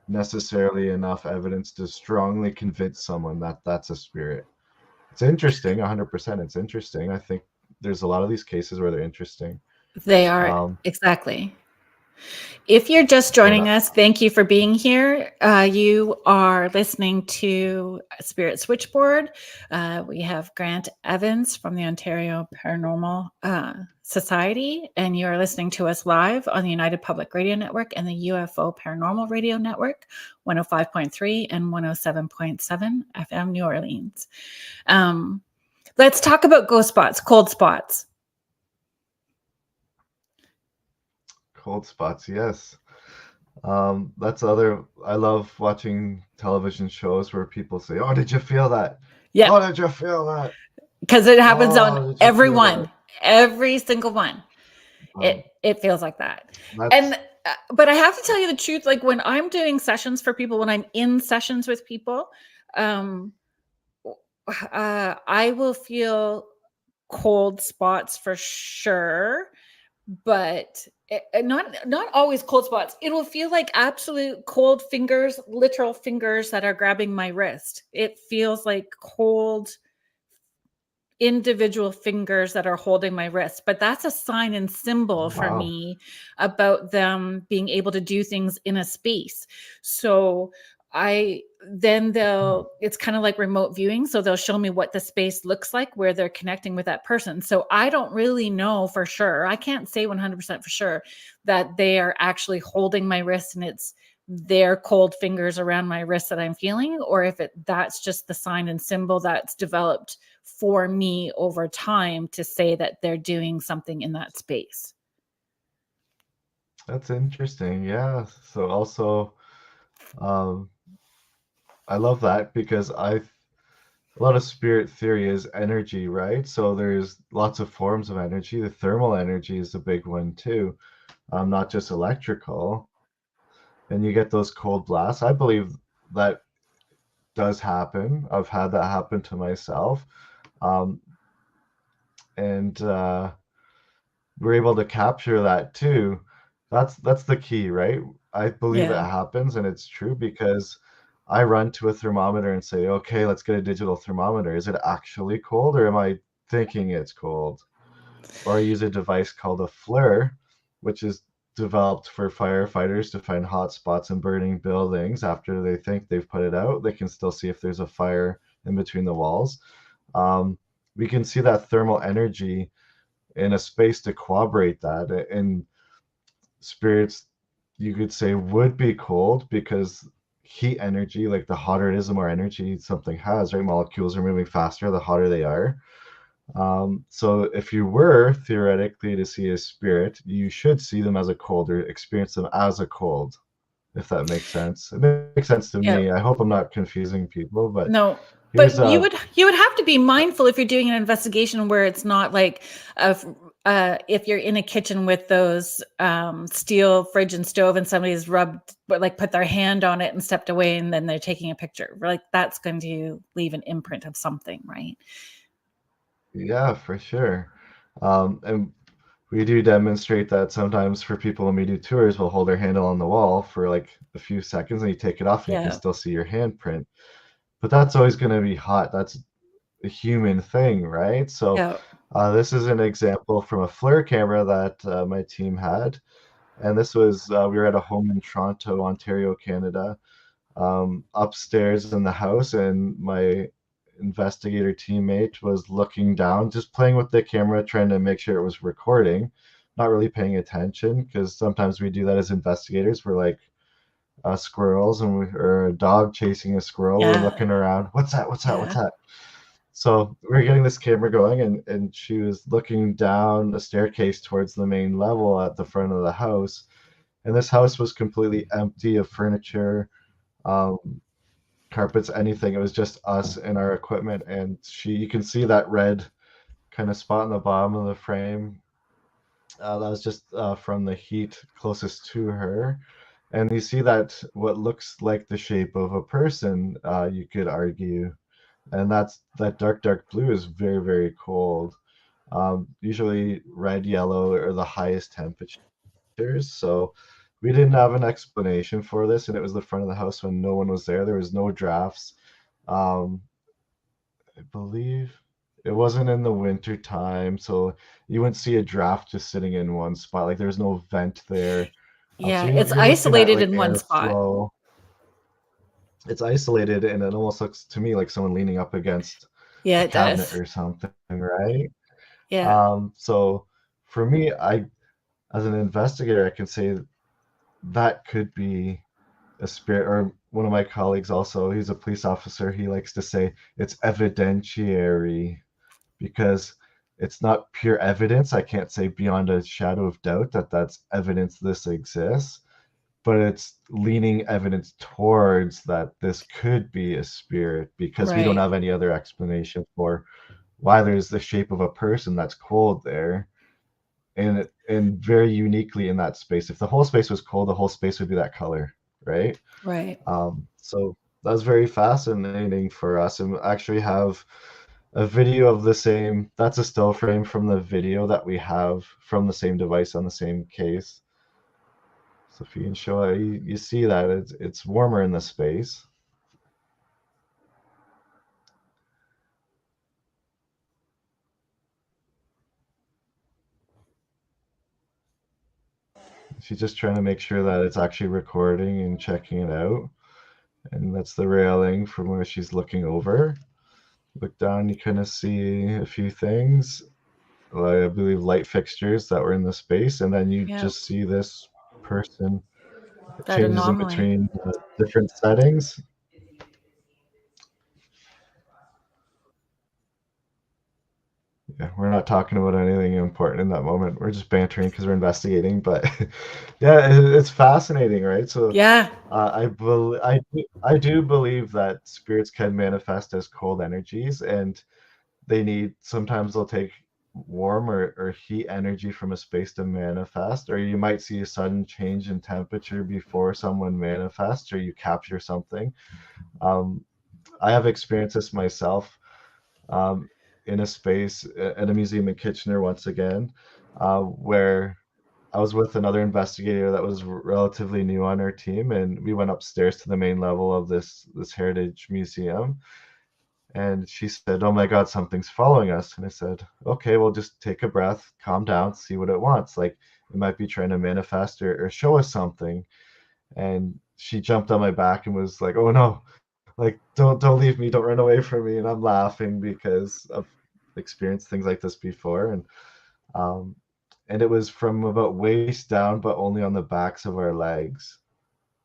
B: necessarily enough evidence to strongly convince someone that that's a spirit. It's interesting, 100%. It's interesting. I think there's a lot of these cases where they're interesting.
A: They are
B: Um,
A: exactly. If you're just
B: but
A: joining us, thank you for being here. You are listening to Spirit Switchboard. We have Grant Evans from the Ontario Paranormal Society, and you are listening to us live on the United Public Radio Network and the UFO Paranormal Radio Network, 105.3 and 107.7 FM New Orleans. Let's talk about ghost spots, cold spots.
B: cold spots, yes. That's other. I love watching television shows where people say, "Oh, did you feel that?
A: Yeah,
B: Oh, did you feel that?
A: because it happens on
B: Oh, did you feel that?"
A: everyone, every single one. It
B: Um,
A: it feels like that.
B: that's
A: And but I have to tell you the truth, like when I'm doing sessions for people, when I'm in sessions with people, um I will feel cold spots for sure, but Not always cold spots. It will feel like absolute cold fingers, literal fingers that are grabbing my wrist. It feels like cold individual fingers that are holding my wrist, but that's a sign and symbol for
B: Wow.
A: me about them being able to do things in a space. So I then
B: Hmm.
A: they'll it's kind of like remote viewing, so they'll show me what the space looks like where they're connecting with that person. So I don't really know for sure. I can't say 100% for sure that they are actually holding my wrist and it's their cold fingers around my wrist that I'm feeling, or if that's just the sign and symbol that's developed for me over time to say that they're doing something in that space.
B: That's interesting. Yeah. So also, um, I love that because a lot of spirit theory is energy, right? So there's lots of forms of energy. The thermal energy is a big one too, not just electrical. And you get those cold blasts. I believe that does happen. I've had that happen to myself. Um, and we're able to capture that too. That's the key, right? I believe it
A: Yeah.
B: happens and it's true because I run to a thermometer and say, okay, let's get a digital thermometer. Is it actually cold or am I thinking it's cold? Or I use a device called a FLIR, which is developed for firefighters to find hot spots in burning buildings after they think they've put it out. They can still see if there's a fire in between the walls. Um, we can see that thermal energy in a space to corroborate that. And spirits, you could say, would be cold because heat energy, like the hotter it is, the more energy something has, right? Molecules are moving faster, the hotter they are. So if you were theoretically to see a spirit, you should see them as a cold or experience them as a cold, if that makes sense. It makes sense to
A: Yeah.
B: me. I hope I'm not confusing people, but
A: No,
B: here's
A: but you
B: a
A: would you would have to be mindful if you're doing an investigation where it's not like if you're in a kitchen with those steel fridge and stove and somebody's rubbed but like put their hand on it and stepped away and then they're taking a picture. Like that's going to leave an imprint of something, right?
B: yeah, for sure. And we do demonstrate that sometimes for people when we do tours, we'll hold our handle on the wall for like a few seconds and you take it off and you can
A: Yeah.
B: still see your handprint. But that's always going to be hot. That's a human thing, right? So
A: Yeah.
B: this is an example from a FLIR camera that my team had. And this was, we were at a home in Toronto, Ontario, Canada, upstairs in the house, and my investigator teammate was looking down, just playing with the camera, trying to make sure it was recording, not really paying attention, because sometimes we do that as investigators. We're like squirrels, or a dog chasing a squirrel. We're
A: Yeah.
B: looking around. What's that? What's that? What's
A: Yeah.
B: that? So we are getting this camera going, and she was looking down the staircase towards the main level at the front of the house. And this house was completely empty of furniture, um, carpets, anything. It was just us and our equipment. And you can see that red kind of spot in the bottom of the frame. That was just from the heat closest to her. And you see that what looks like the shape of a person, you could argue. And that dark blue is very, very cold. Usually red, yellow are the highest temperatures. So we didn't have an explanation for this, and it was the front of the house when no one was there. There was no drafts. Um, I believe it wasn't in the winter time, so you wouldn't see a draft just sitting in one spot. Like there's no vent there. So
A: Yeah.
B: you
A: It's
B: you wouldn't see that
A: isolated
B: like
A: in one spot.
B: airflow. It's isolated, and it almost looks to me like someone leaning up against
A: Yeah,
B: a
A: it
B: cabinet
A: does.
B: or something, right?
A: Yeah.
B: So for me, as an investigator, I can say that could be a spirit. Or one of my colleagues also, he's a police officer, he likes to say it's evidentiary because it's not pure evidence. I can't say beyond a shadow of doubt that that's evidence this exists, but it's leaning evidence towards that this could be a spirit because we don't
A: Right.
B: have any other explanation for why there's the shape of a person that's cold there, and very uniquely in that space. If the whole space was cold, the whole space would be that color, right?
A: Right.
B: So that's very fascinating for us, and we actually have a video of the same. That's a still frame from the video that we have from the same device on the same case. So if you can show it, you see that it's warmer in the space. She's just trying to make sure that it's actually recording and checking it out. And that's the railing from where she's looking over. Look down, you kind of see a few things. I believe light fixtures that were in the space, and then you
A: Yeah,
B: just see this person. It
A: that
B: changes in
A: anomaly.
B: between different settings. Yeah, we're not talking about anything important in that moment. We're just bantering because we're investigating. But yeah, it's fascinating, right? So
A: Yeah.
B: I do believe that spirits can manifest as cold energies, and sometimes they'll take warm or heat energy from a space to manifest, or you might see a sudden change in temperature before someone manifests, or you capture something. Um, I have experienced this myself, um, in a space at a museum in Kitchener once again, where I was with another investigator that was relatively new on our team, and we went upstairs to the main level of this heritage museum. And she said, "Oh my God, something's following us." And I said, "Okay, well, just take a breath, calm down, see what it wants. Like it might be trying to manifest or show us something." And she jumped on my back and was like, "Oh no, like don't leave me, don't run away from me." And I'm laughing because I've experienced things like this before. Um, and it was from about waist down, but only on the backs of our legs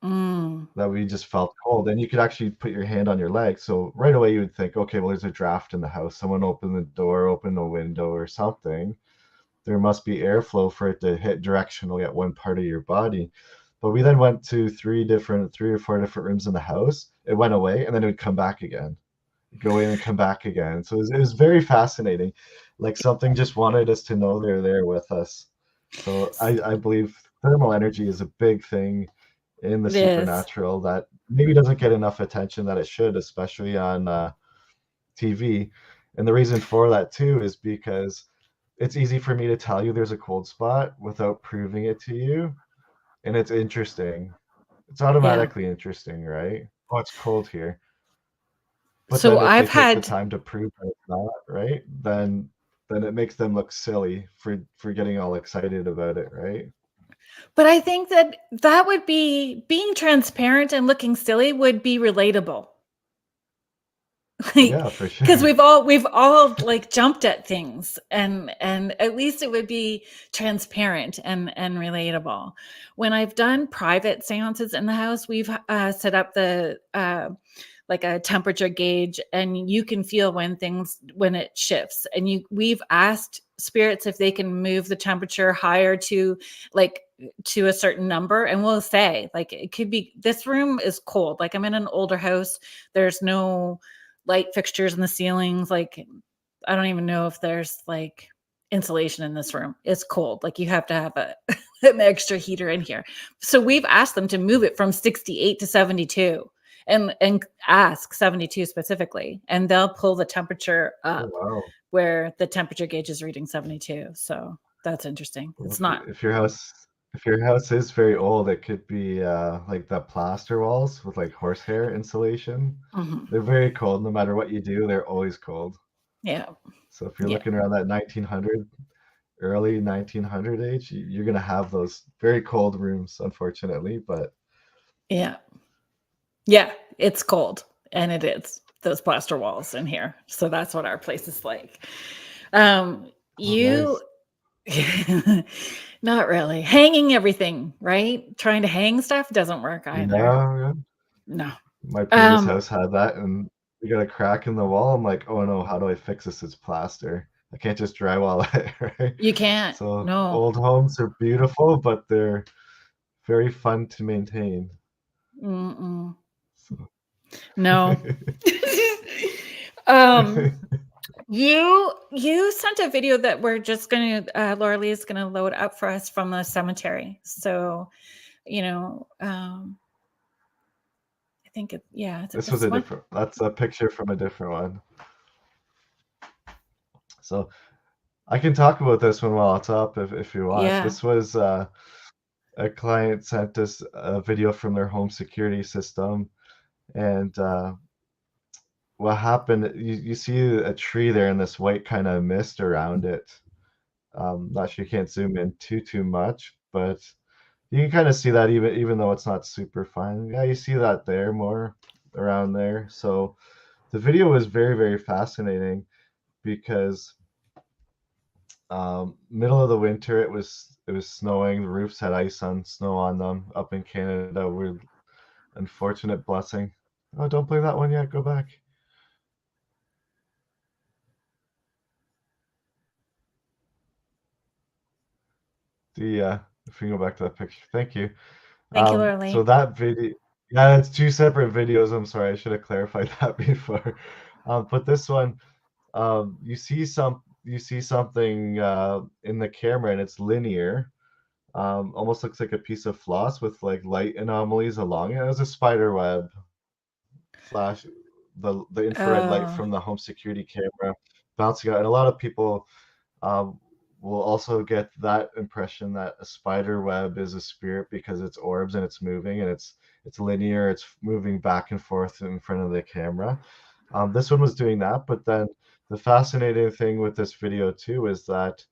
A: Mm.
B: that we just felt cold. And you could actually put your hand on your leg. So right away you would think, okay, well, there's a draft in the house. Someone opened the door, opened a window or something. There must be airflow for it to hit directionally at one part of your body. But we then went to three or four different rooms in the house. It went away and then it would come back again, go in and come back again. So it was very fascinating. Like something just wanted us to know they're there with us. So I believe thermal energy is a big thing in the
A: It is.
B: supernatural that maybe doesn't get enough attention that it should, especially on TV. And the reason for that too is because it's easy for me to tell you there's a cold spot without proving it to you. And it's interesting. It's
A: Yeah.
B: automatically interesting, right? Oh, it's cold here. But
A: So
B: then if they
A: I've
B: take the
A: had,
B: time to prove that it's not, right? Then it makes them look silly for getting all excited about it, right?
A: but I think that that would be being transparent and looking silly would be relatable. Like,
B: Yeah, for
A: because
B: sure.
A: we've all like jumped at things, and at least it would be transparent and relatable. When I've done private seances in the house, we've set up the like a temperature gauge, and you can feel when it shifts. And we've asked spirits if they can move the temperature higher like to a certain number, and we'll say like it could be, this room is cold, like I'm in an older house, there's no light fixtures in the ceilings, like I don't even know if there's like insulation in this room, it's cold, like you have to have an extra heater in here. So we've asked them to move it from 68 to 72, and ask 72 specifically, and they'll pull the temperature
B: Oh,
A: up
B: wow.
A: where the temperature gauge is reading 72. So that's interesting.
B: Well,
A: It's not.
B: if your house is very old, it could be like the plaster walls with like horsehair insulation.
A: Mhm.
B: They're very cold. No matter what you do, they're always cold.
A: Yeah.
B: So if you're
A: Yeah.
B: looking around that 1900, early 1900 age, you're gonna have those very cold rooms, unfortunately. But
A: Yeah. Yeah. It's cold, and it is those plaster walls in here. So that's what our place is like.
B: oh,
A: You
B: nice.
A: not really hanging everything, right? Trying to hang stuff doesn't work either.
B: Yeah, yeah.
A: No.
B: My previous
A: Um,
B: house had that, and we got a crack in the wall. I'm like, oh no, how do I fix this? It's plaster. I can't just drywall it, right?
A: you can't.
B: So
A: No.
B: old homes are beautiful, but they're very fun to maintain.
A: Mm-mm.
B: So.
A: No. um, you sent a video that we're just gonna Laura Lee is gonna load up for us from the cemetery. So, you know, I think yeah, is it
B: This was
A: this
B: a
A: one?
B: different, that's a picture from a different one. So I can talk about this one while it's up if you want.
A: Yeah.
B: This was a client sent us a video from their home security system, and what happened, you see a tree there and this white kind of mist around it. Not sure, you can't zoom in too much, but you can kind of see that even though it's not super fine. Yeah, you see that there more around there. So the video was very fascinating because middle of the winter, it was snowing. The roofs had snow on them up in Canada. We're unfortunate blessing. Oh, don't play that one yet. Go back. The if you can go back to that picture, thank you.
A: Thank you,
B: So
A: Lorraine.
B: that video, yeah, it's two separate videos. I'm sorry, I should have clarified that before. But this one, you see something in the camera, and it's linear. Almost looks like a piece of floss with like light anomalies along it. It was a spider web flash, the infrared light
A: Oh,
B: from the home security camera bouncing out, and a lot of people um, will also get that impression that a spider web is a spirit because it's orbs and it's moving and it's linear, it's moving back and forth in front of the camera. This one was doing that, but then the fascinating thing with this video too is that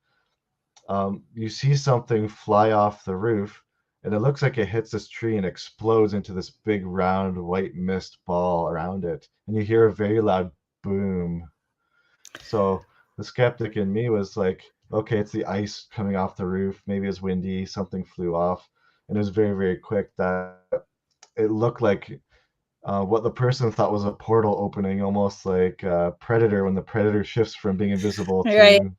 B: you see something fly off the roof, and it looks like it hits this tree and explodes into this big round white mist ball around it, and you hear a very loud boom. So the skeptic in me was like, okay, it's the ice coming off the roof. Maybe it's windy, something flew off, and it was very quick that it looked like what the person thought was a portal opening, almost like Predator when the Predator shifts from being invisible
A: right.
B: to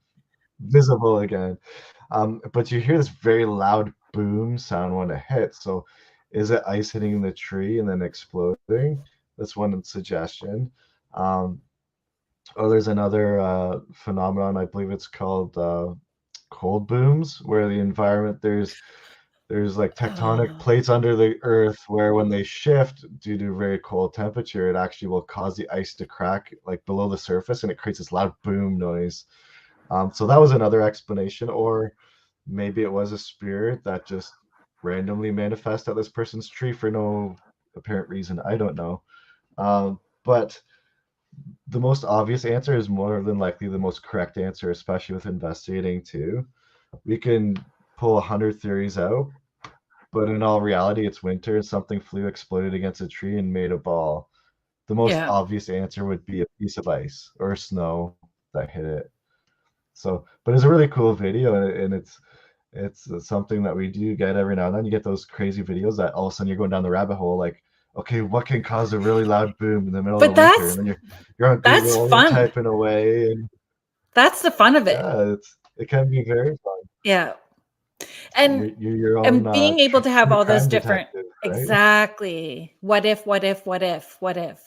B: visible again. But you hear this very loud boom sound when it hits. So is it ice hitting the tree and then exploding? That's one suggestion. Um, Oh, there's another phenomenon. I believe it's called cold booms, where the environment there's like tectonic
A: Oh,
B: plates under the earth where when they shift due to very cold temperature, it actually will cause the ice to crack like below the surface, and it creates this loud boom noise. So that was another explanation, or maybe it was a spirit that just randomly manifest at this person's tree for no apparent reason. I don't know. But the most obvious answer is more than likely the most correct answer, especially with investigating too. We can pull 100 theories out, but in all reality, it's winter and something flew, exploded against a tree, and made a ball. The most
A: yeah.
B: obvious answer would be a piece of ice or snow that hit it. So, but it's a really cool video, and it's something that we do get every now and then. You get those crazy videos that all of a sudden you're going down the rabbit hole, like, okay, what can cause a really loud boom in the middle of the
A: But
B: winter? And then you're on
A: that's
B: Google and you're
A: fun.
B: typing away, and
A: That's the fun of it.
B: yeah, it can be very fun.
A: Yeah. And
B: You're your own
A: and being able to have
B: true
A: all those
B: crime
A: different
B: detective, right?
A: exactly. What if, what if, what if, what if?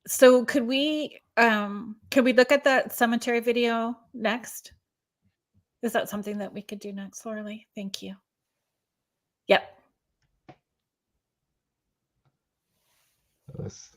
A: So could we look at that cemetery video next? Is that something that we could do next, Lorelei? Thank you. Yep.
B: This,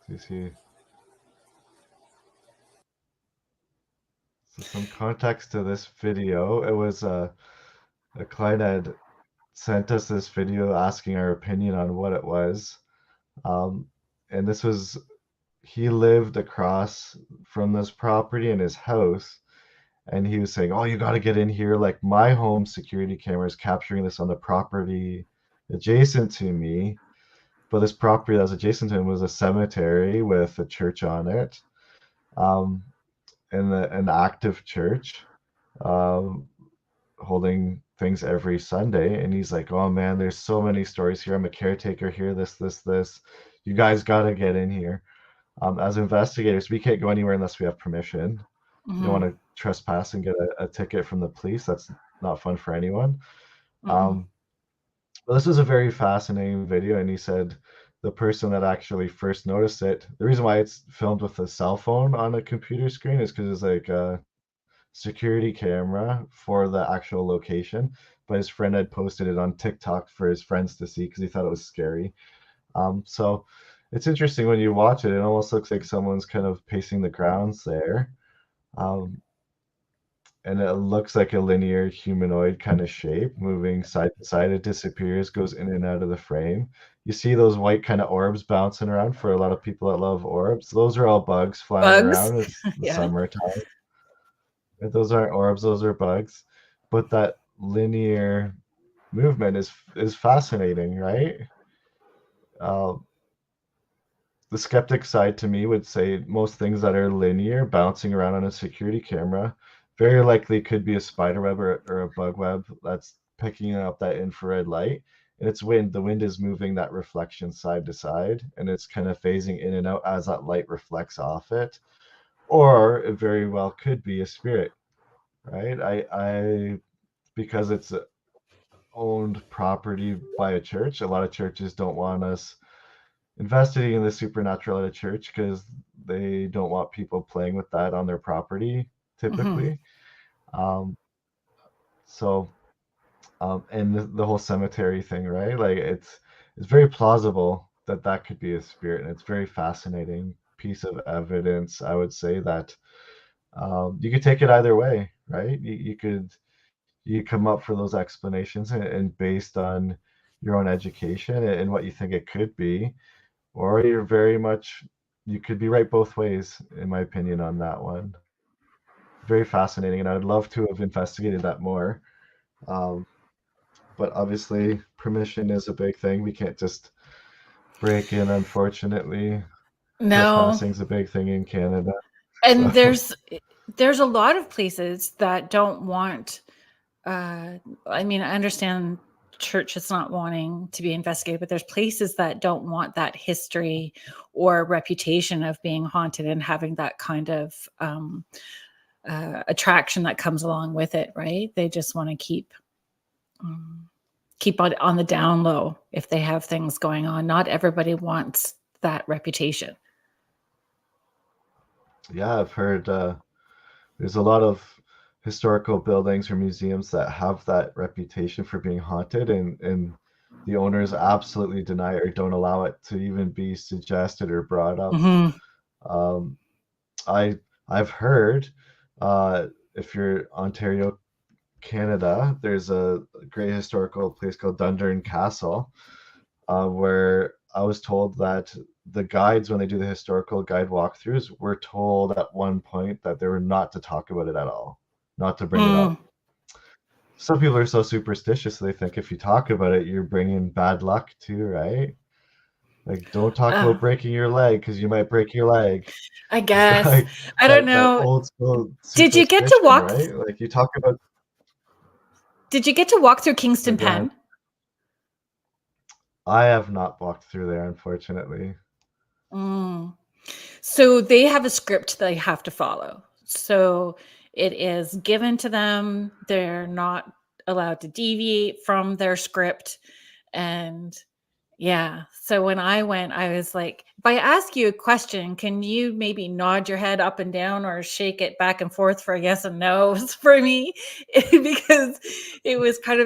B: you see, so some context to this video. It was a client had sent us this video asking our opinion on what it was. Um, and this was he lived across from this property in his house, and he was saying, "Oh, you got to get in here. Like my home security camera is capturing this on the property adjacent to me." But this property that was adjacent to him was a cemetery with a church on it, um, and an active church, um, holding things every Sunday. And he's like, "Oh man, there's so many stories here. I'm a caretaker here. This. You guys got to get in here." As investigators, we can't go anywhere unless we have permission. You don't want
A: Mhm.
B: to trespass and get a ticket from the police. That's not fun for anyone.
A: Mm-mm.
B: Um, but this was a very fascinating video, and he said the person that actually first noticed it, the reason why it's filmed with a cell phone on a computer screen is because it's like a security camera for the actual location. But his friend had posted it on TikTok for his friends to see because he thought it was scary. So it's interesting when you watch it, it almost looks like someone's kind of pacing the grounds there. Um, and it looks like a linear humanoid kind of shape moving side to side. It disappears, goes in and out of the frame. You see those white kind of orbs bouncing around for a lot of people that love orbs. Those are all bugs flying
A: Bugs.
B: around. It's the
A: Yeah.
B: summertime. Those aren't orbs, those are bugs. But that linear movement is fascinating, right? Uh, the skeptic side to me would say most things that are linear, bouncing around on a security camera, very likely could be a spider web or a bug web that's picking up that infrared light. And it's wind. The wind is moving that reflection side to side, and it's kind of phasing in and out as that light reflects off it. Or it very well could be a spirit, right? I because it's owned property by a church. A lot of churches don't want us investigating in the supernatural at a church because they don't want people playing with that on their property
A: Mhm.
B: typically. Um, so and the whole cemetery thing, right? Like it's very plausible that that could be a spirit, and it's very fascinating piece of evidence. I would say that you could take it either way, right? You come up for those explanations and based on your own education and what you think it could be, or you're very much you could be right both ways, in my opinion, on that one. Very fascinating, and I would love to have investigated that more. Um, but obviously, permission is a big thing. We can't just break in, unfortunately.
A: No.
B: Trespassing is a big thing in Canada.
A: And
B: So,
A: there's a lot of places that don't want I mean, I understand church is not wanting to be investigated, but there's places that don't want that history or reputation of being haunted and having that kind of attraction that comes along with it, right? They just want to um, keep on the down low if they have things going on. Not everybody wants that reputation.
B: yeah, I've heard there's a lot of historical buildings or museums that have that reputation for being haunted, and the owners absolutely deny it or don't allow it to even be suggested or brought up.
A: Hmm.
B: Um, I I've heard if you're Ontario, Canada, there's a great historical place called Dundurn Castle, where I was told that the guides, when they do the historical guide walkthroughs, were told at one point that they were not to talk about it at all, not to bring it
A: Mm.
B: up. Some people are so superstitious they think if you talk about it, you're bringing bad luck too, right? Like, don't talk
A: Uh,
B: about breaking your leg because you might break your leg.
A: I guess.
B: Like
A: I don't
B: that
A: know.
B: old school
A: Did you get to
B: superstition,
A: walk?
B: right? Like you talk about.
A: Did you get to walk through
B: So
A: Kingston
B: go ahead.
A: Pen?
B: I have not walked through there, unfortunately.
A: Mm. So they have a script they have to follow. So it is given to them. They're not allowed to deviate from their script. And yeah. So when I went, I was like, if I ask you a question, can you maybe nod your head up and down or shake it back and forth for a yes and no for me? Because it was kind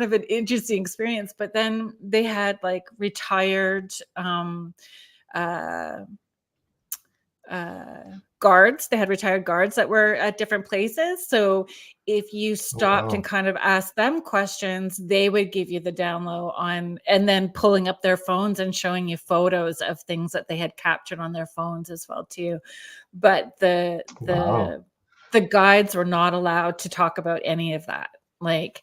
A: of an interesting experience. But then they had like retired uh uh, guards. They had retired guards that were at different places. So if you
B: Oh
A: stopped and
B: wow.
A: kind of asked them questions, they would give you the down low on, and then pulling up their phones and showing you photos of things that they had captured on their phones as well too. But
B: Wow.
A: the guides were not allowed to talk about any of that. Like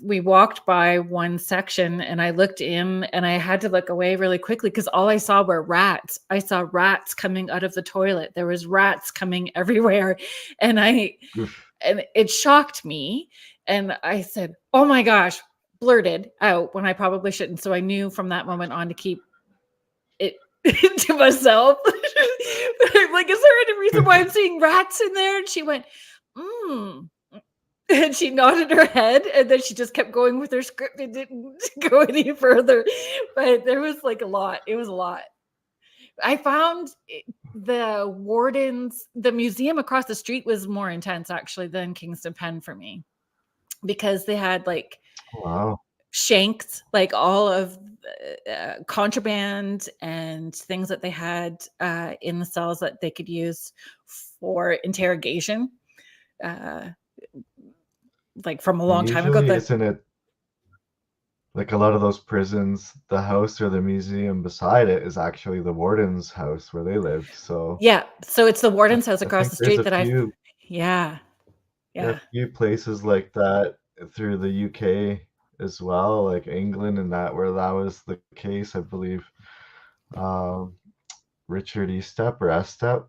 A: we walked by one section and I looked in and I had to look away really quickly because all I saw were rats. I saw rats coming out of the toilet. There was rats coming everywhere. And
B: Oof.
A: and it shocked me. And I said, oh my gosh, blurted out when I probably shouldn't. So I knew from that moment on to keep it to myself. I'm like, is there any reason why I'm seeing rats in there? And she went, mm. And she nodded her head, and then she just kept going with her script and didn't go any further. But there was like a lot. It was a lot. I found the museum across the street was more intense actually than Kingston Pen for me, because they had like
B: Wow.
A: shanked like all of contraband and things that they had in the cells that they could use for interrogation, uh, like from a long time ago.
B: Usually,
A: That
B: isn't it like a lot of those prisons, the house or the museum beside it is actually the warden's house where they lived. So
A: Yeah, so it's the
B: I,
A: warden's house
B: I
A: across
B: think
A: the
B: there's
A: street
B: a
A: that I've.
B: few,
A: Yeah,
B: yeah, a
A: yeah,
B: few places like that through the UK as well, like England and that, where that was the case, I believe. Um, Richard Estep or Estep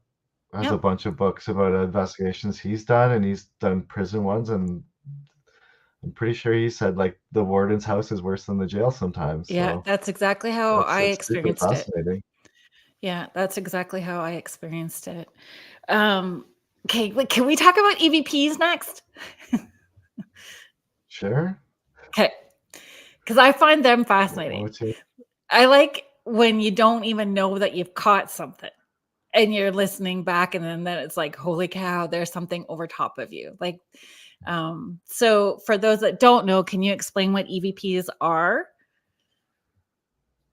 B: has a
A: yep,
B: bunch of books about investigations he's done, and he's done prison ones, and I'm pretty sure he said like the warden's house is worse than the jail sometimes.
A: yeah.
B: So
A: That's exactly how I
B: it's super
A: experienced it.
B: fascinating.
A: Yeah, that's exactly how I experienced it. Um, okay, like, can we talk about EVPs next?
B: Sure.
A: Okay, because I find them fascinating.
B: What's your
A: I like when you don't even know that you've caught something and you're listening back, and then it's like, holy cow, there's something over top of you. Like, so for those that don't know, can you explain what EVPs are?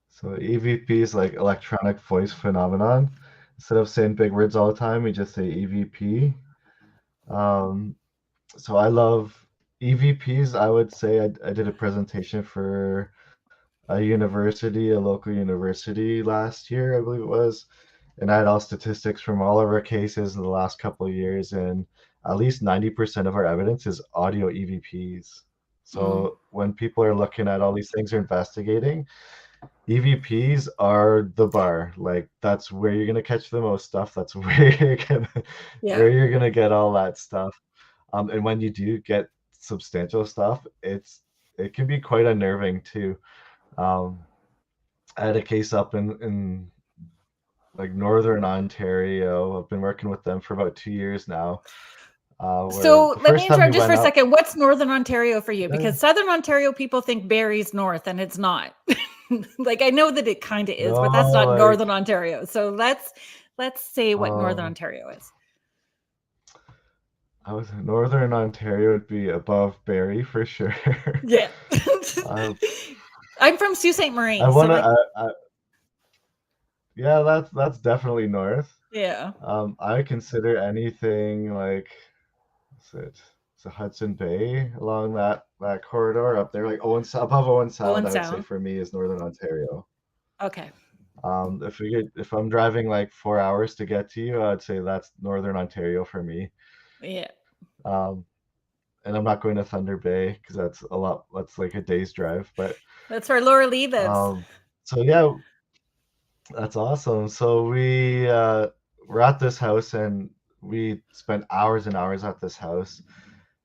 B: So EVP is like electronic voice phenomenon. Instead of saying big words all the time, we just say EVP. Um, so I love EVPs. I would say I did a presentation for a university, a local university last year, I believe it was, and I had all statistics from all of our cases in the last couple of years, and at least 90% of our evidence is audio EVPs.
A: Mm,
B: So when people are looking at all these things they're investigating, EVPs are the bar. Like that's where you're gonna catch the most stuff. That's
A: yeah,
B: where you're gonna get all that stuff. And when you do get substantial stuff, it can be quite unnerving too. Um, I had a case up in like Northern Ontario. I've been working with them for about 2 years now. Where
A: so
B: the
A: let me
B: first time we
A: interrupt just for
B: went
A: a
B: up,
A: second. What's Northern Ontario for you?
B: yeah,
A: Because Southern Ontario people think Barrie's north, and it's not. Like, I know that it kind of is,
B: no,
A: but that's not
B: like
A: Northern Ontario. So let's say what Northern
B: um,
A: Ontario is.
B: I was Northern Ontario would be above Barrie for sure.
A: Yeah.
B: uh,
A: I'm from Sault Ste.
B: I
A: Marie, so
B: wanna,
A: like,
B: yeah, that's definitely north.
A: yeah.
B: I consider anything like, what's it? It's a Hudson Bay along that corridor up there, like above Owen Sound.
A: Owen
B: I would say
A: Sound.
B: for me is Northern Ontario.
A: Okay.
B: If I'm driving like 4 hours to get to you, I'd say that's Northern Ontario for me.
A: Yeah.
B: Um, and I'm not going to Thunder Bay because that's a lot. That's like a day's drive. But
A: That's where Laura Lee lives.
B: um, so yeah, that's awesome. So we're at this house and we spent hours and hours at this house.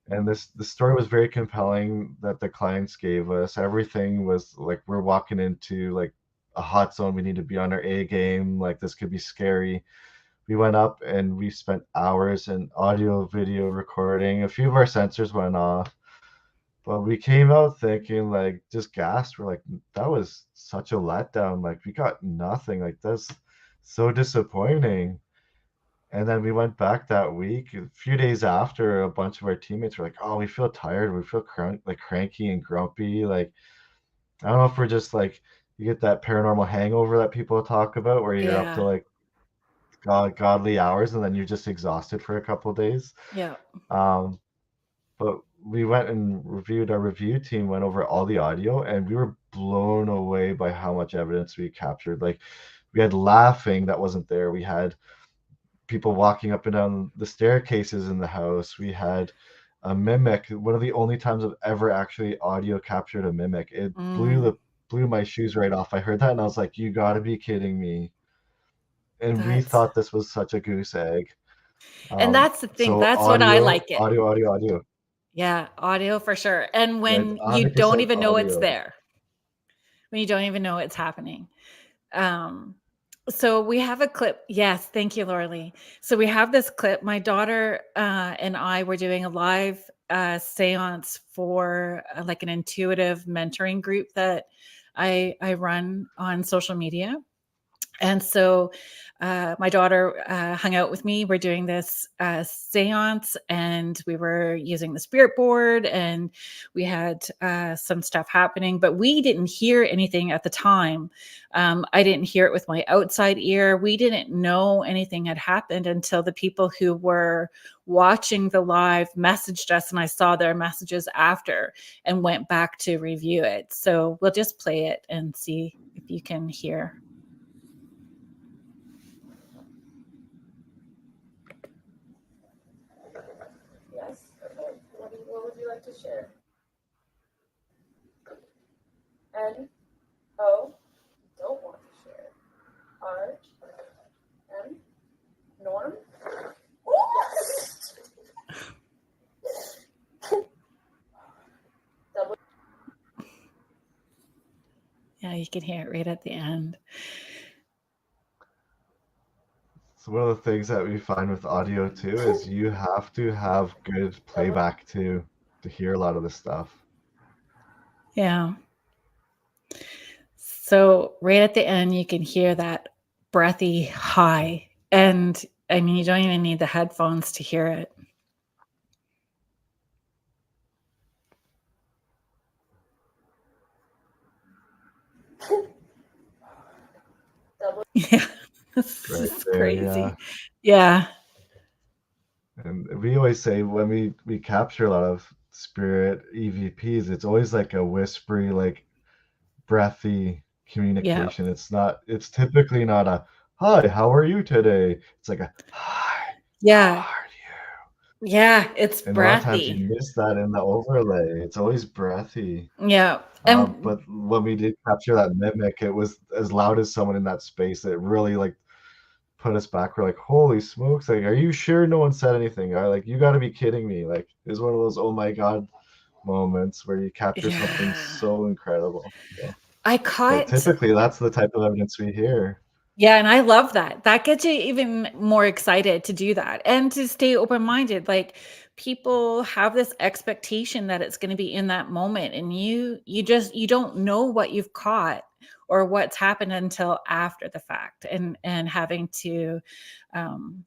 B: And the story was very compelling that the clients gave us. Everything was like we're walking into like a hot zone. We need to be on our A game. Like this could be scary. We went up and we spent hours in audio, video recording. A few of our sensors went off, but we came out thinking like just gassed. We're like, that was such a letdown. Like we got nothing. Like that's so disappointing. And then we went back that week. A few days after, a bunch of our teammates were like, "Oh, we feel tired. We feel cranky and grumpy. Like I don't know if we're just like you get that paranormal hangover that people talk about, where you're up to
A: Yeah.
B: like godly hours and then you're just exhausted for a couple days."
A: Yeah.
B: Um, but we went and reviewed. Our review team went over all the audio, and we were blown away by how much evidence we captured. Like we had laughing that wasn't there. We had people walking up and down the staircases in the house. We had a mimic. One of the only times I've ever actually audio captured a mimic. It
A: Mm,
B: blew my shoes right off. I heard that and I was like, "You got to be kidding me!" And we
A: that's
B: thought this was such a goose egg.
A: and that's the thing.
B: So
A: That's what I
B: audio,
A: like it.
B: audio, audio, audio.
A: Yeah, audio for sure. And
B: Yeah,
A: when you don't
B: 100%
A: even know it's
B: audio.
A: there, when you don't even know it's happening. Um, So we have a clip. Yes, thank you, Laurie. So we have this clip. My daughter and I were doing a live seance for like an intuitive mentoring group that I run on social media. And so my daughter hung out with me. We're doing this seance, and we were using the spirit board, and we had some stuff happening, but we didn't hear anything at the time. I didn't hear it with my outside ear. We didn't know anything had happened until the people who were watching the live messaged us, and I saw their messages after and went back to review it. So we'll just play it and see if you can hear.
C: Yes. Okay. What would you like to share? N O. Don't want to share. R M. Norm. W.
A: Yeah, you can hear it right at the end.
B: So one of the things that we find with audio too is you have to have good playback to hear a lot of this stuff.
A: Yeah. So right at the end, you can hear that breathy high. And I mean, you don't even need the headphones to hear it.
C: W.
A: Yeah. This
B: Right
A: is
B: there,
A: crazy.
B: yeah.
A: Yeah.
B: And we always say when we capture a lot of spirit EVPs, it's always like a whispery, like breathy
A: Yeah.
B: communication. It's typically not a hi, how are you today? It's like a hi,
A: Yeah.
B: how are you?
A: Yeah. It's
B: And a lot of times you
A: breathy.
B: miss that in the overlay. It's always breathy.
A: Yeah. And
B: But when we did capture that mimic, it was as loud as someone in that space. It really like put us back. We're like, holy smokes! Like, are you sure no one said anything? Or like, you got to be kidding me! Like, it's one of those oh my god moments where you capture something
A: yeah,
B: so incredible. So,
A: I
B: but
A: caught.
B: typically, that's the type of evidence we hear.
A: Yeah, and I love that. That gets you even more excited to do that and to stay open-minded. Like people have this expectation that it's going to be in that moment, and you don't know what you've caught or what's happened until after the fact, and having to um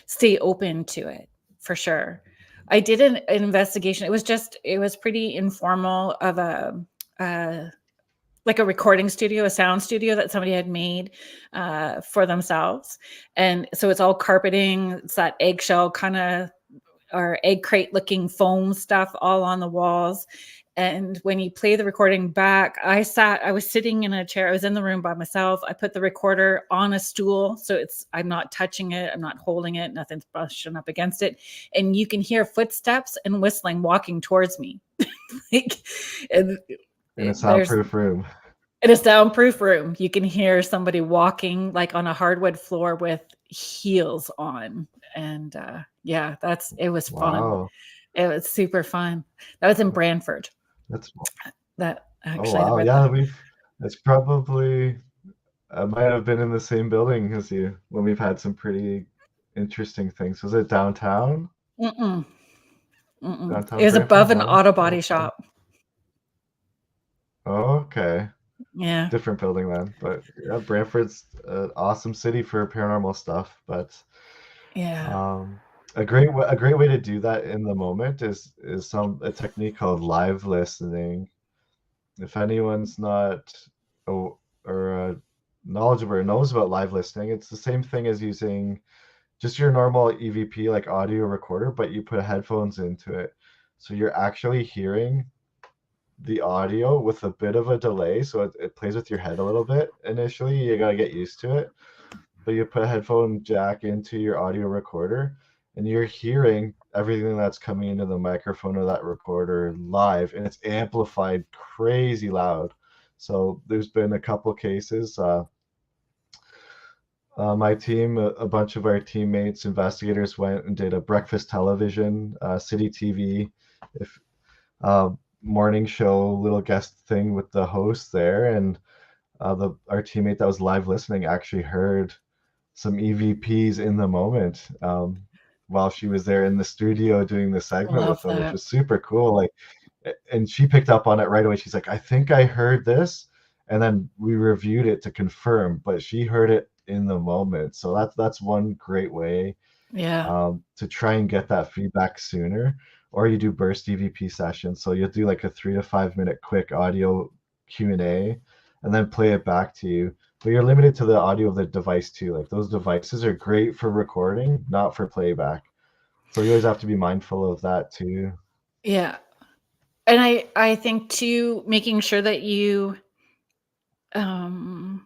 A: stay open to it for sure. I did an investigation. It was pretty informal of a like a recording studio, a sound studio that somebody had made for themselves. And so it's all carpeting, it's that eggshell kind of or egg crate looking foam stuff all on the walls. And when you play the recording back, I was sitting in a chair. I was in the room by myself. I put the recorder on a stool. So I'm not touching it. I'm not holding it. Nothing's brushing up against it. And you can hear footsteps and whistling walking towards me. like, and
B: In a
A: there's
B: soundproof room.
A: in a soundproof room, you can hear somebody walking like on a hardwood floor with heels on. And yeah, it was fun.
B: Wow,
A: It was super fun. That was in Brantford.
B: that's
A: That
B: oh
A: actually
B: wow,
A: where
B: yeah.
A: the
B: It's probably I might have been in the same building as you when we've had some pretty interesting things. Was it downtown?
A: mm-mm, mm-mm. It
B: Downtown
A: was
B: Brantford?
A: above an
B: No?
A: auto body
B: Okay.
A: shop.
B: Okay.
A: Yeah.
B: Different building then. But yeah, Brantford's an awesome city for paranormal stuff. But
A: Yeah.
B: um, a great way to do that in the moment is a technique called live listening. If anyone's not oh, or knowledgeable or knows about live listening, it's the same thing as using just your normal EVP like audio recorder, but you put headphones into it. So you're actually hearing the audio with a bit of a delay. So it plays with your head a little bit initially. You got to get used to it. But you put a headphone jack into your audio recorder and you're hearing everything that's coming into the microphone of that recorder live and it's amplified crazy loud. So there's been a couple cases. My team, a bunch of our teammates, investigators went and did a breakfast television, city TV, if morning show, little guest thing with the host there, and our teammate that was live listening actually heard some EVPs in the moment, while she was there in the studio doing the segment with
A: Love
B: them, which
A: that.
B: was super cool. Like, and she picked up on it right away. She's like, I think I heard this, and then we reviewed it to confirm, but she heard it in the moment. So that's one great way,
A: Yeah.
B: to try and get that feedback sooner. Or you do burst EVP sessions. So you'll do like a 3 to 5 minute quick audio Q&A and then play it back to you. But you're limited to the audio of the device too. Like, those devices are great for recording, not for playback. So you always have to be mindful of that too.
A: Yeah. And I think too, making sure that you um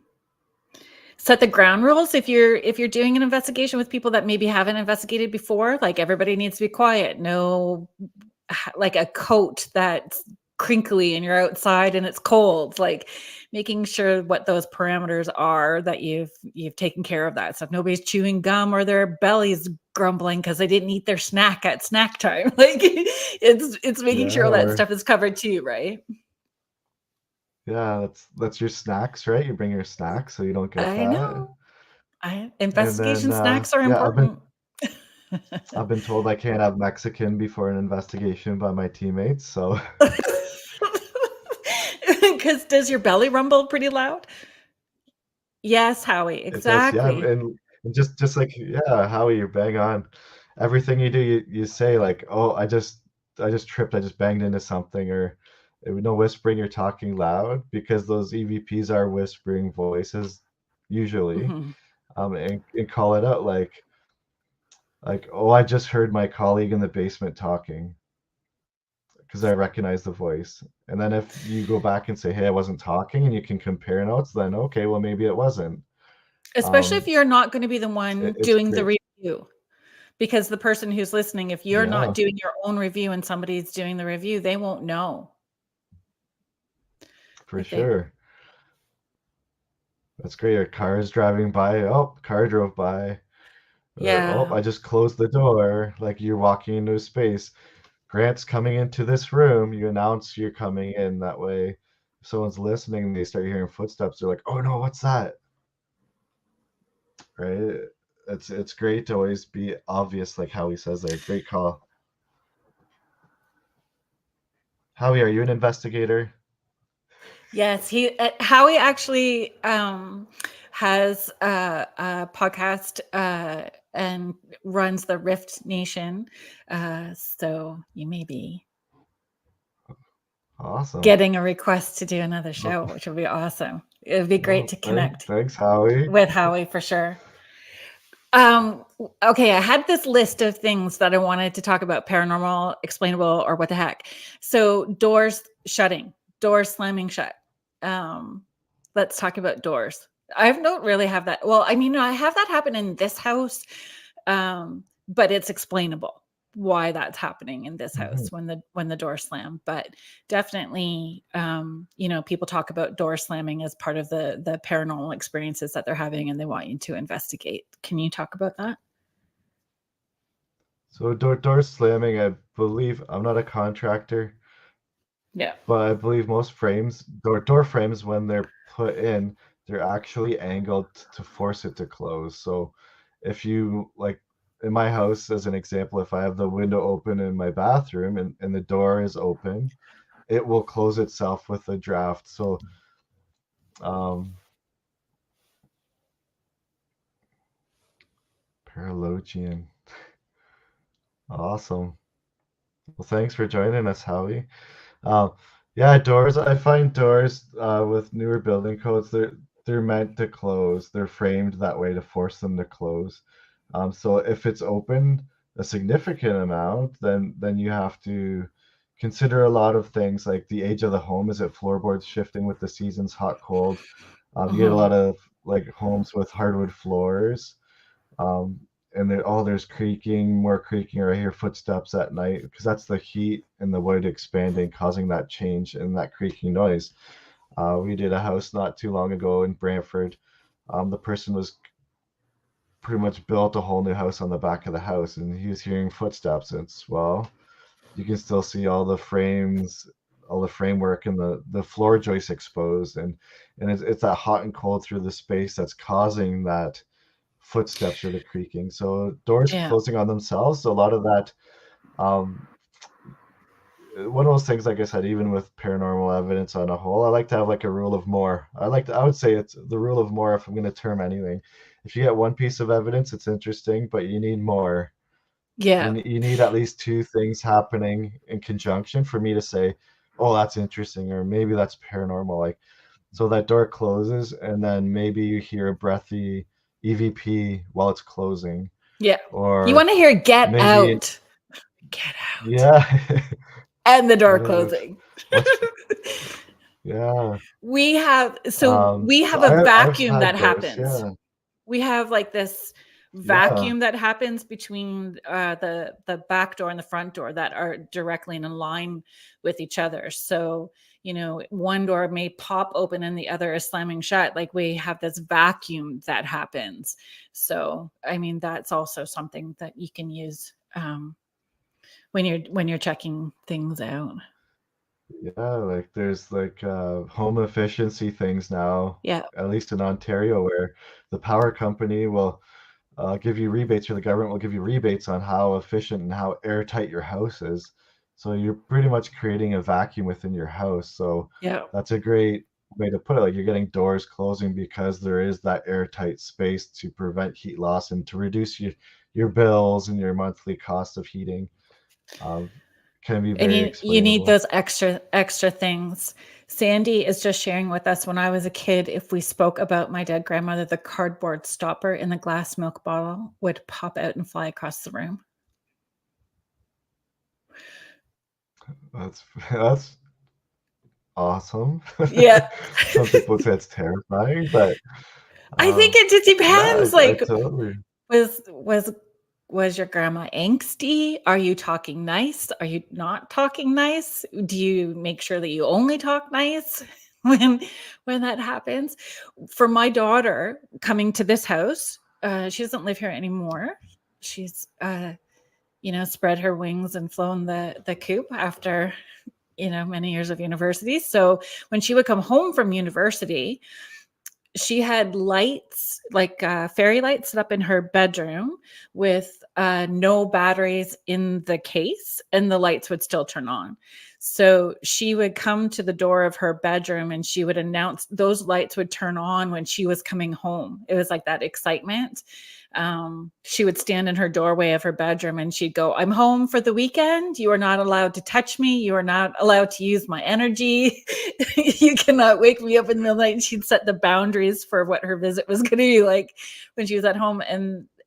A: set the ground rules if you're doing an investigation with people that maybe haven't investigated before. Like, everybody needs to be quiet. No, like a coat that's crinkly and you're outside and it's cold. Like, making sure what those parameters are, that you've taken care of that. So if nobody's chewing gum or their belly's grumbling because they didn't eat their snack at snack time, like, it's making
B: Yeah,
A: sure all that
B: or
A: stuff is covered too, right?
B: yeah, that's your snacks, right? You bring your snacks so you don't get
A: I
B: that.
A: know. I
B: And then
A: investigation snacks are
B: yeah,
A: important.
B: I've been told I can't have Mexican before an investigation by my teammates. So
A: Because does your belly rumble pretty loud? Yes, Howie,
B: it does, yeah.
A: exactly.
B: And just like, yeah, Howie, you're bang on. Everything you do, you say like, oh, I just tripped, I just banged into something, or no whispering, you're talking loud, because those EVPs are whispering voices usually.
A: Mhm.
B: And call it out like, oh, I just heard my colleague in the basement talking, because I recognize the voice. And then if you go back and say, hey, I wasn't talking, and you can compare notes, then okay, well, maybe it wasn't.
A: Especially if
B: Um,
A: you're not gonna be the one
B: it's
A: doing the
B: great.
A: review, because the person who's listening, if you're not
B: Yeah,
A: doing your own review and somebody's doing the review, they won't know.
B: for
A: Like, they
B: sure. That's great. Your car is driving by. Oh, car drove by. Or, oh,
A: Yeah.
B: I just closed the door. Like, you're walking into a space. Grant's coming into this room. You announce you're coming in. That way, if someone's listening, they start hearing footsteps. They're like, oh no, what's that? Right? It's great to always be obvious, like Howie says there. Great call. Howie, are you an investigator?
A: Yes, Howie actually, has a podcast, and runs the Rift Nation, so you may be
B: Awesome.
A: getting a request to do another show, which would be awesome. It would be great
B: Well,
A: to connect
B: thanks, Howie.
A: with Howie for sure. Okay, I had this list of things that I wanted to talk about: paranormal, explainable, or what the heck. So, doors shutting, doors slamming shut. Um, let's talk about doors. I don't really have that. Well, I mean, I have that happen in this house, but it's explainable why that's happening in this
B: Mhm.
A: house when the door slam. But definitely, people talk about door slamming as part of the paranormal experiences that they're having, and they want you to investigate. Can you talk about that?
B: So door slamming, I believe, I'm not a contractor,
A: Yeah.
B: but I believe most door frames, when they're put in, they're actually angled to force it to close. So if you, like, in my house, as an example, if I have the window open in my bathroom, and the door is open, it will close itself with a draft. So um paralogian. Awesome. Well, thanks for joining us, Howie. Um, yeah, doors. I find doors, with newer building codes, they're meant to close. They're framed that way to force them to close. So if it's open a significant amount, then you have to consider a lot of things, like the age of the home. Is it floorboards shifting with the seasons, hot, cold? You get a
A: Mhm.
B: lot of like homes with hardwood floors, um, and there's creaking, more creaking, or I hear footsteps at night, because that's the heat and the wood expanding, causing that change and that creaking noise. We did a house not too long ago in Brantford. The person was pretty much built a whole new house on the back of the house, and he was hearing footsteps. And it's, well, you can still see all the frames all the framework and the floor joists exposed, and it's that hot and cold through the space that's causing that footsteps or the creaking. So doors
A: Yeah.
B: closing on themselves. So a lot of that, one of those things, like I said, even with paranormal evidence on a whole, I like to have like a rule of more. I would say it's the rule of more if I'm going to term anything. If you get one piece of evidence, it's interesting, but you need more.
A: Yeah.
B: You need at least two things happening in conjunction for me to say, oh, that's interesting, or maybe that's paranormal. Like, so that door closes, and then maybe you hear a breathy EVP while it's closing,
A: Yeah. You
B: or
A: want to hear get
B: maybe,
A: out. Get out.
B: yeah,
A: And the door
B: get out.
A: closing.
B: What's yeah.
A: We have
B: So
A: a
B: I've
A: vacuum
B: had
A: that
B: those,
A: happens.
B: yeah,
A: We have like this
B: yeah,
A: vacuum that happens between the back door and the front door that are directly in line with each other. So, one door may pop open and the other is slamming shut. Like we have this vacuum that happens. So, I mean, that's also something that you can use when you're checking things out.
B: yeah. Like there's like home efficiency things now,
A: Yeah.
B: at least in Ontario, where the power company will give you rebates, or the government will give you rebates on how efficient and how airtight your house is. So you're pretty much creating a vacuum within your house. So
A: Yeah.
B: that's a great way to put it. Like you're getting doors closing because there is that airtight space to prevent heat loss and to reduce your bills and your monthly cost of heating. Um, can be
A: And
B: very
A: you need
B: explainable.
A: those extra things. Sandy is just sharing with us, when I was a kid, if we spoke about my dead grandmother, the cardboard stopper in the glass milk bottle would pop out and fly across the room.
B: That's awesome.
A: Yeah.
B: Some people would say it's terrifying, but
A: I think it just
B: yeah,
A: depends.
B: I
A: Like,
B: totally.
A: was your grandma angsty? Are you talking nice? Are you not talking nice? Do you make sure that you only talk nice when that happens? For my daughter coming to this house, she doesn't live here anymore. She's spread her wings and flown the coop after many years of university. So when she would come home from university, she had lights, like fairy lights, set up in her bedroom with no batteries in the case, and the lights would still turn on. So she would come to the door of her bedroom and she would announce those lights would turn on when she was coming home. It was like that excitement. She would stand in her doorway of her bedroom and she'd go, "I'm home for the weekend. You are not allowed to touch me. You are not allowed to use my energy. You cannot wake me up in the middle of the night." And she'd set the boundaries for what her visit was going to be like when she was at home.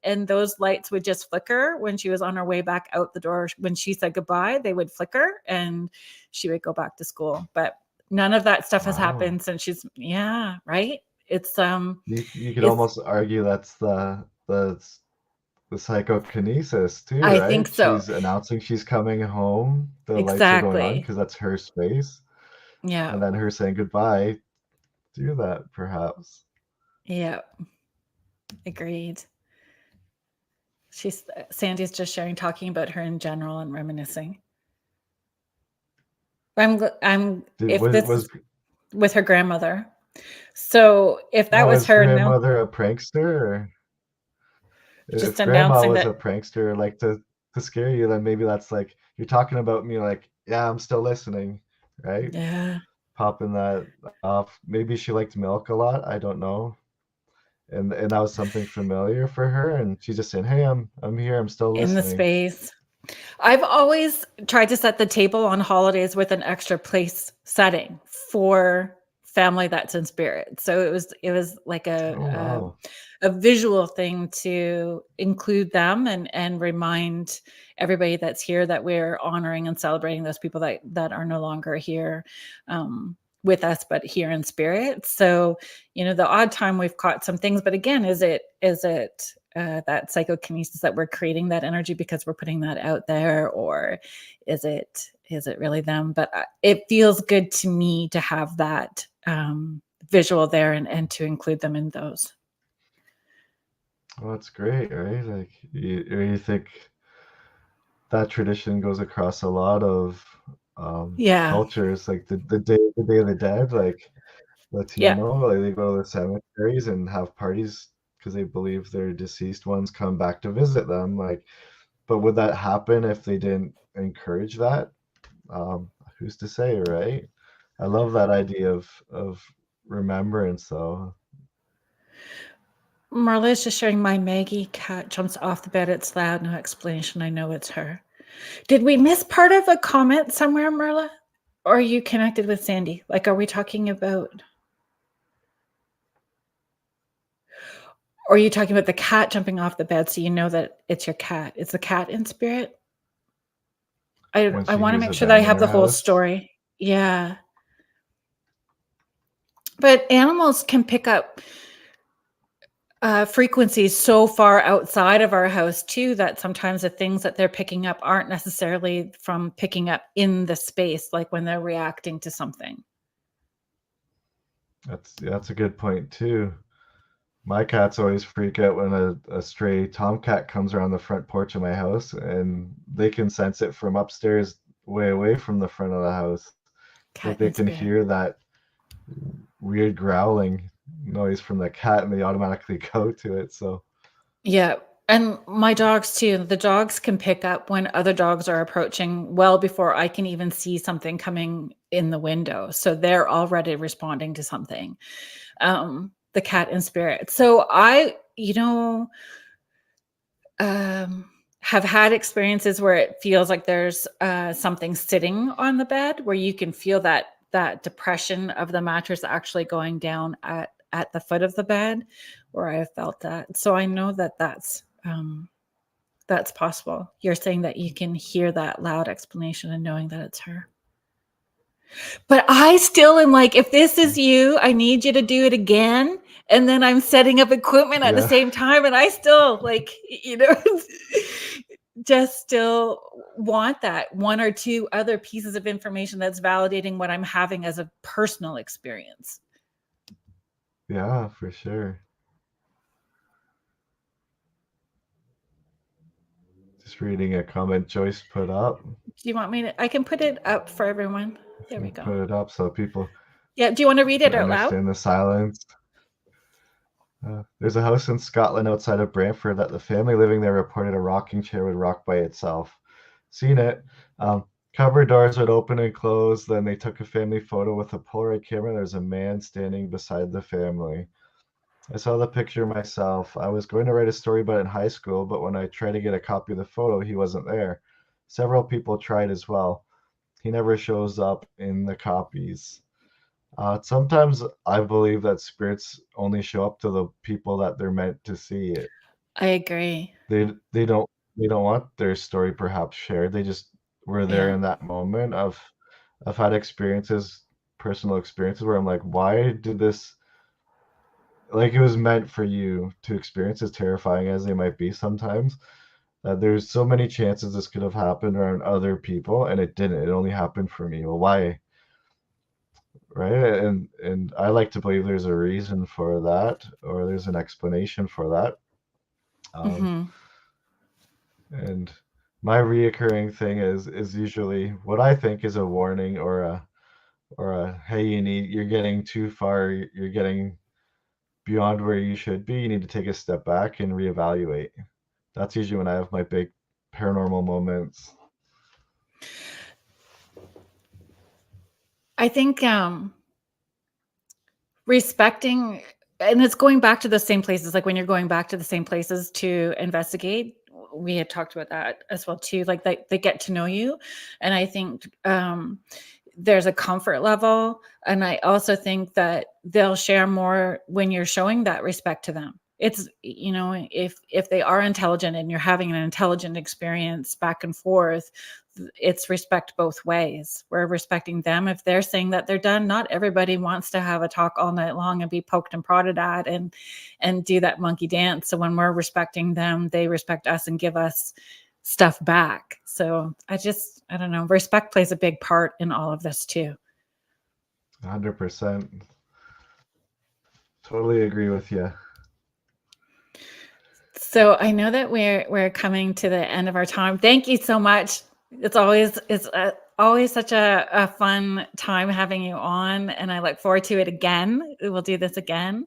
A: And those lights would just flicker when she was on her way back out the door. When she said goodbye, they would flicker and she would go back to school. But none of that stuff has
B: Wow.
A: happened since yeah, right? It's
B: You could
A: it's
B: almost argue that's the psychokinesis too,
A: I think
B: right?
A: so.
B: She's announcing she's coming home. The lights are going on
A: Exactly.
B: because that's her space,
A: Yeah.
B: and then her saying goodbye. Do that, perhaps.
A: Yeah. Agreed. Sandy's just sharing, talking about her in general and reminiscing. I'm
B: Did
A: if this
B: was
A: is with her grandmother. So if that was
B: was
A: her, no,
B: grandmother a prankster? Or
A: just
B: if grandma
A: announcing
B: was
A: that.
B: a prankster, like to scare you, then maybe that's like you're talking about me, like, yeah, I'm still listening, right?
A: Yeah.
B: Popping that off. Maybe she liked milk a lot. I don't know. And that was something familiar for her, and she's just saying, "Hey, I'm here. I'm still
A: In the
B: listening."
A: space. I've always tried to set the table on holidays with an extra place setting for family that's in spirit. So it was like
B: Oh wow.
A: a visual thing to include them and remind everybody that's here that we're honoring and celebrating those people that are no longer here with us, but here in spirit. So, the odd time we've caught some things, but again, is it that psychokinesis that we're creating that energy because we're putting that out there, or is it really them? But it feels good to me to have that visual there and to include them in those.
B: Well, that's great, right? Like you think that tradition goes across a lot of
A: Yeah.
B: cultures, like the Day of the Dead, like
A: Yeah.
B: Latino, like they go to the cemeteries and have parties because they believe their deceased ones come back to visit them. Like, but would that happen if they didn't encourage that? Um, who's to say, right? I love that idea of remembrance, though.
A: Marla's just sharing, my Maggie cat jumps off the bed. It's loud. No explanation. I know it's her. Did we miss part of a comment somewhere, Marla? Or are you connected with Sandy? Like, are we talking about, or are you talking about the cat jumping off the bed so you know that it's your cat? It's the cat in spirit? I
B: When she
A: want to
B: hears
A: make
B: a
A: sure that I
B: bang in
A: have
B: her
A: the whole
B: house,
A: story. Yeah. But animals can pick up frequencies so far outside of our house too, that sometimes the things that they're picking up aren't necessarily from picking up in the space, like when they're reacting to something.
B: that's a good point too. My cats always freak out when a stray tomcat comes around the front porch of my house, and they can sense it from upstairs, way away from the front of the house. Like
A: Cat
B: they
A: in
B: can
A: spirit.
B: hear that weird growling noise from the cat, and they automatically go to it. So
A: Yeah. And my dogs too. The dogs can pick up when other dogs are approaching well before I can even see something coming in the window. So they're already responding to something. The cat in spirit. So I, have had experiences where it feels like there's something sitting on the bed, where you can feel that depression of the mattress actually going down at the foot of the bed, where I felt that. So I know that that's possible. You're saying that you can hear that loud explanation and knowing that it's her. But I still am like, if this is you, I need you to do it again. And then I'm setting up equipment at the
B: yeah,
A: same time. And I still just still want that one or two other pieces of information that's validating what I'm having as a personal experience.
B: yeah, for sure. Just reading a comment Joyce put up.
A: Do you want me to? I can put it up for everyone. There we go.
B: Put it up so people
A: Yeah. Do you want to read it
B: can
A: out loud?
B: understand the silence. There's a house in Scotland outside of Brantford that the family living there reported a rocking chair would rock by itself. Seen it. Cupboard doors would open and close. Then they took a family photo with a Polaroid camera. There's a man standing beside the family. I saw the picture myself. I was going to write a story about it in high school, but when I tried to get a copy of the photo, he wasn't there. Several people tried as well. He never shows up in the copies. Sometimes I believe that spirits only show up to the people that they're meant to see it.
A: I agree.
B: They don't want their story perhaps shared. They just were there
A: Yeah.
B: in that moment. I've had experiences, personal experiences where I'm like, why did this, like, it was meant for you to experience, as terrifying as they might be sometimes. There's so many chances this could have happened around other people, and it didn't. It only happened for me. Well, why? Right? And I like to believe there's a reason for that, or there's an explanation for that. Um,
A: Mm-hmm.
B: and my reoccurring thing is usually what I think is a warning, or a hey, you're getting too far, you're getting beyond where you should be. You need to take a step back and reevaluate. That's usually when I have my big paranormal moments.
A: I think respecting, and it's going back to the same places, like when you're going back to the same places to investigate, we had talked about that as well too, like they get to know you. And I think there's a comfort level, and I also think that they'll share more when you're showing that respect to them. It's, if they are intelligent and you're having an intelligent experience back and forth, it's respect both ways. We're respecting them. If they're saying that they're done, not everybody wants to have a talk all night long and be poked and prodded at and do that monkey dance. So when we're respecting them, they respect us and give us stuff back. So I don't know, respect plays a big part in all of this too.
B: 100%. Totally agree with you.
A: So I know that we're coming to the end of our time. Thank you so much. It's always such a fun time having you on, and I look forward to it again. We'll do this again.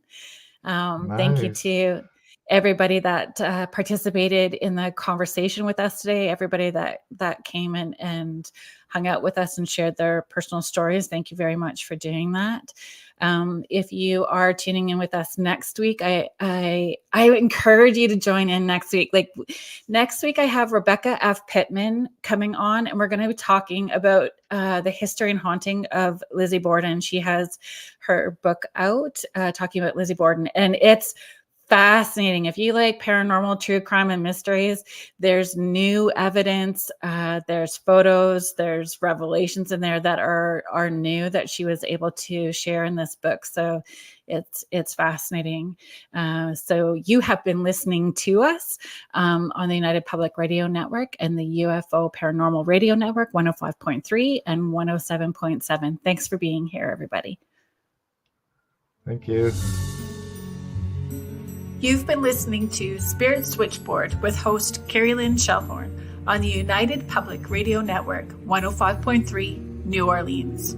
A: Thank you
B: Nice.
A: to everybody that participated in the conversation with us today, everybody that came in and hung out with us and shared their personal stories. Thank you very much for doing that. If you are tuning in with us next week, I encourage you to join in next week. Like next week, I have Rebecca F. Pittman coming on, and we're going to be talking about the history and haunting of Lizzie Borden. She has her book out talking about Lizzie Borden, and it's fascinating. If you like paranormal, true crime, and mysteries, there's new evidence, there's photos, there's revelations in there that are new that she was able to share in this book. So it's fascinating. So you have been listening to us on the United Public Radio Network and the UFO Paranormal Radio Network, 105.3 and 107.7. Thanks for being here, everybody.
B: Thank you.
A: You've been listening to Spirit Switchboard with host Kerrilynn Shellhorn on the United Public Radio Network, 105.3, New Orleans.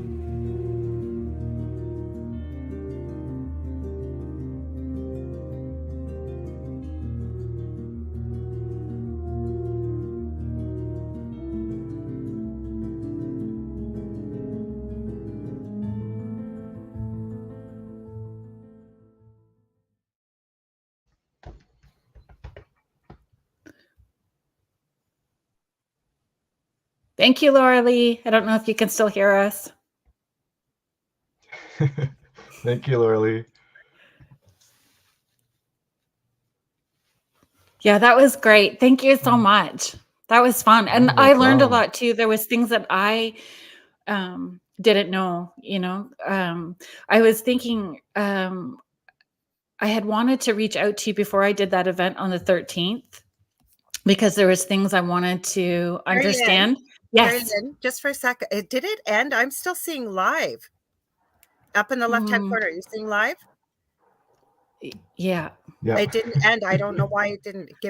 A: Thank you, Laura Lee. I don't know if you can still hear us.
B: Thank you, Laura Lee.
A: Yeah, that was great. Thank you so much. That was fun. And
B: No
A: I learned a
B: problem.
A: lot too. There was things that I didn't know, I was thinking I had wanted to reach out to you before I did that event on the 13th because there was things I wanted to understand. Yes.
D: Kerrilynn, just for a second. Did it end? I'm still seeing live. Up in the left-hand corner. You're seeing live?
A: Yeah.
B: Yeah.
D: It didn't end. I don't know why it didn't. Give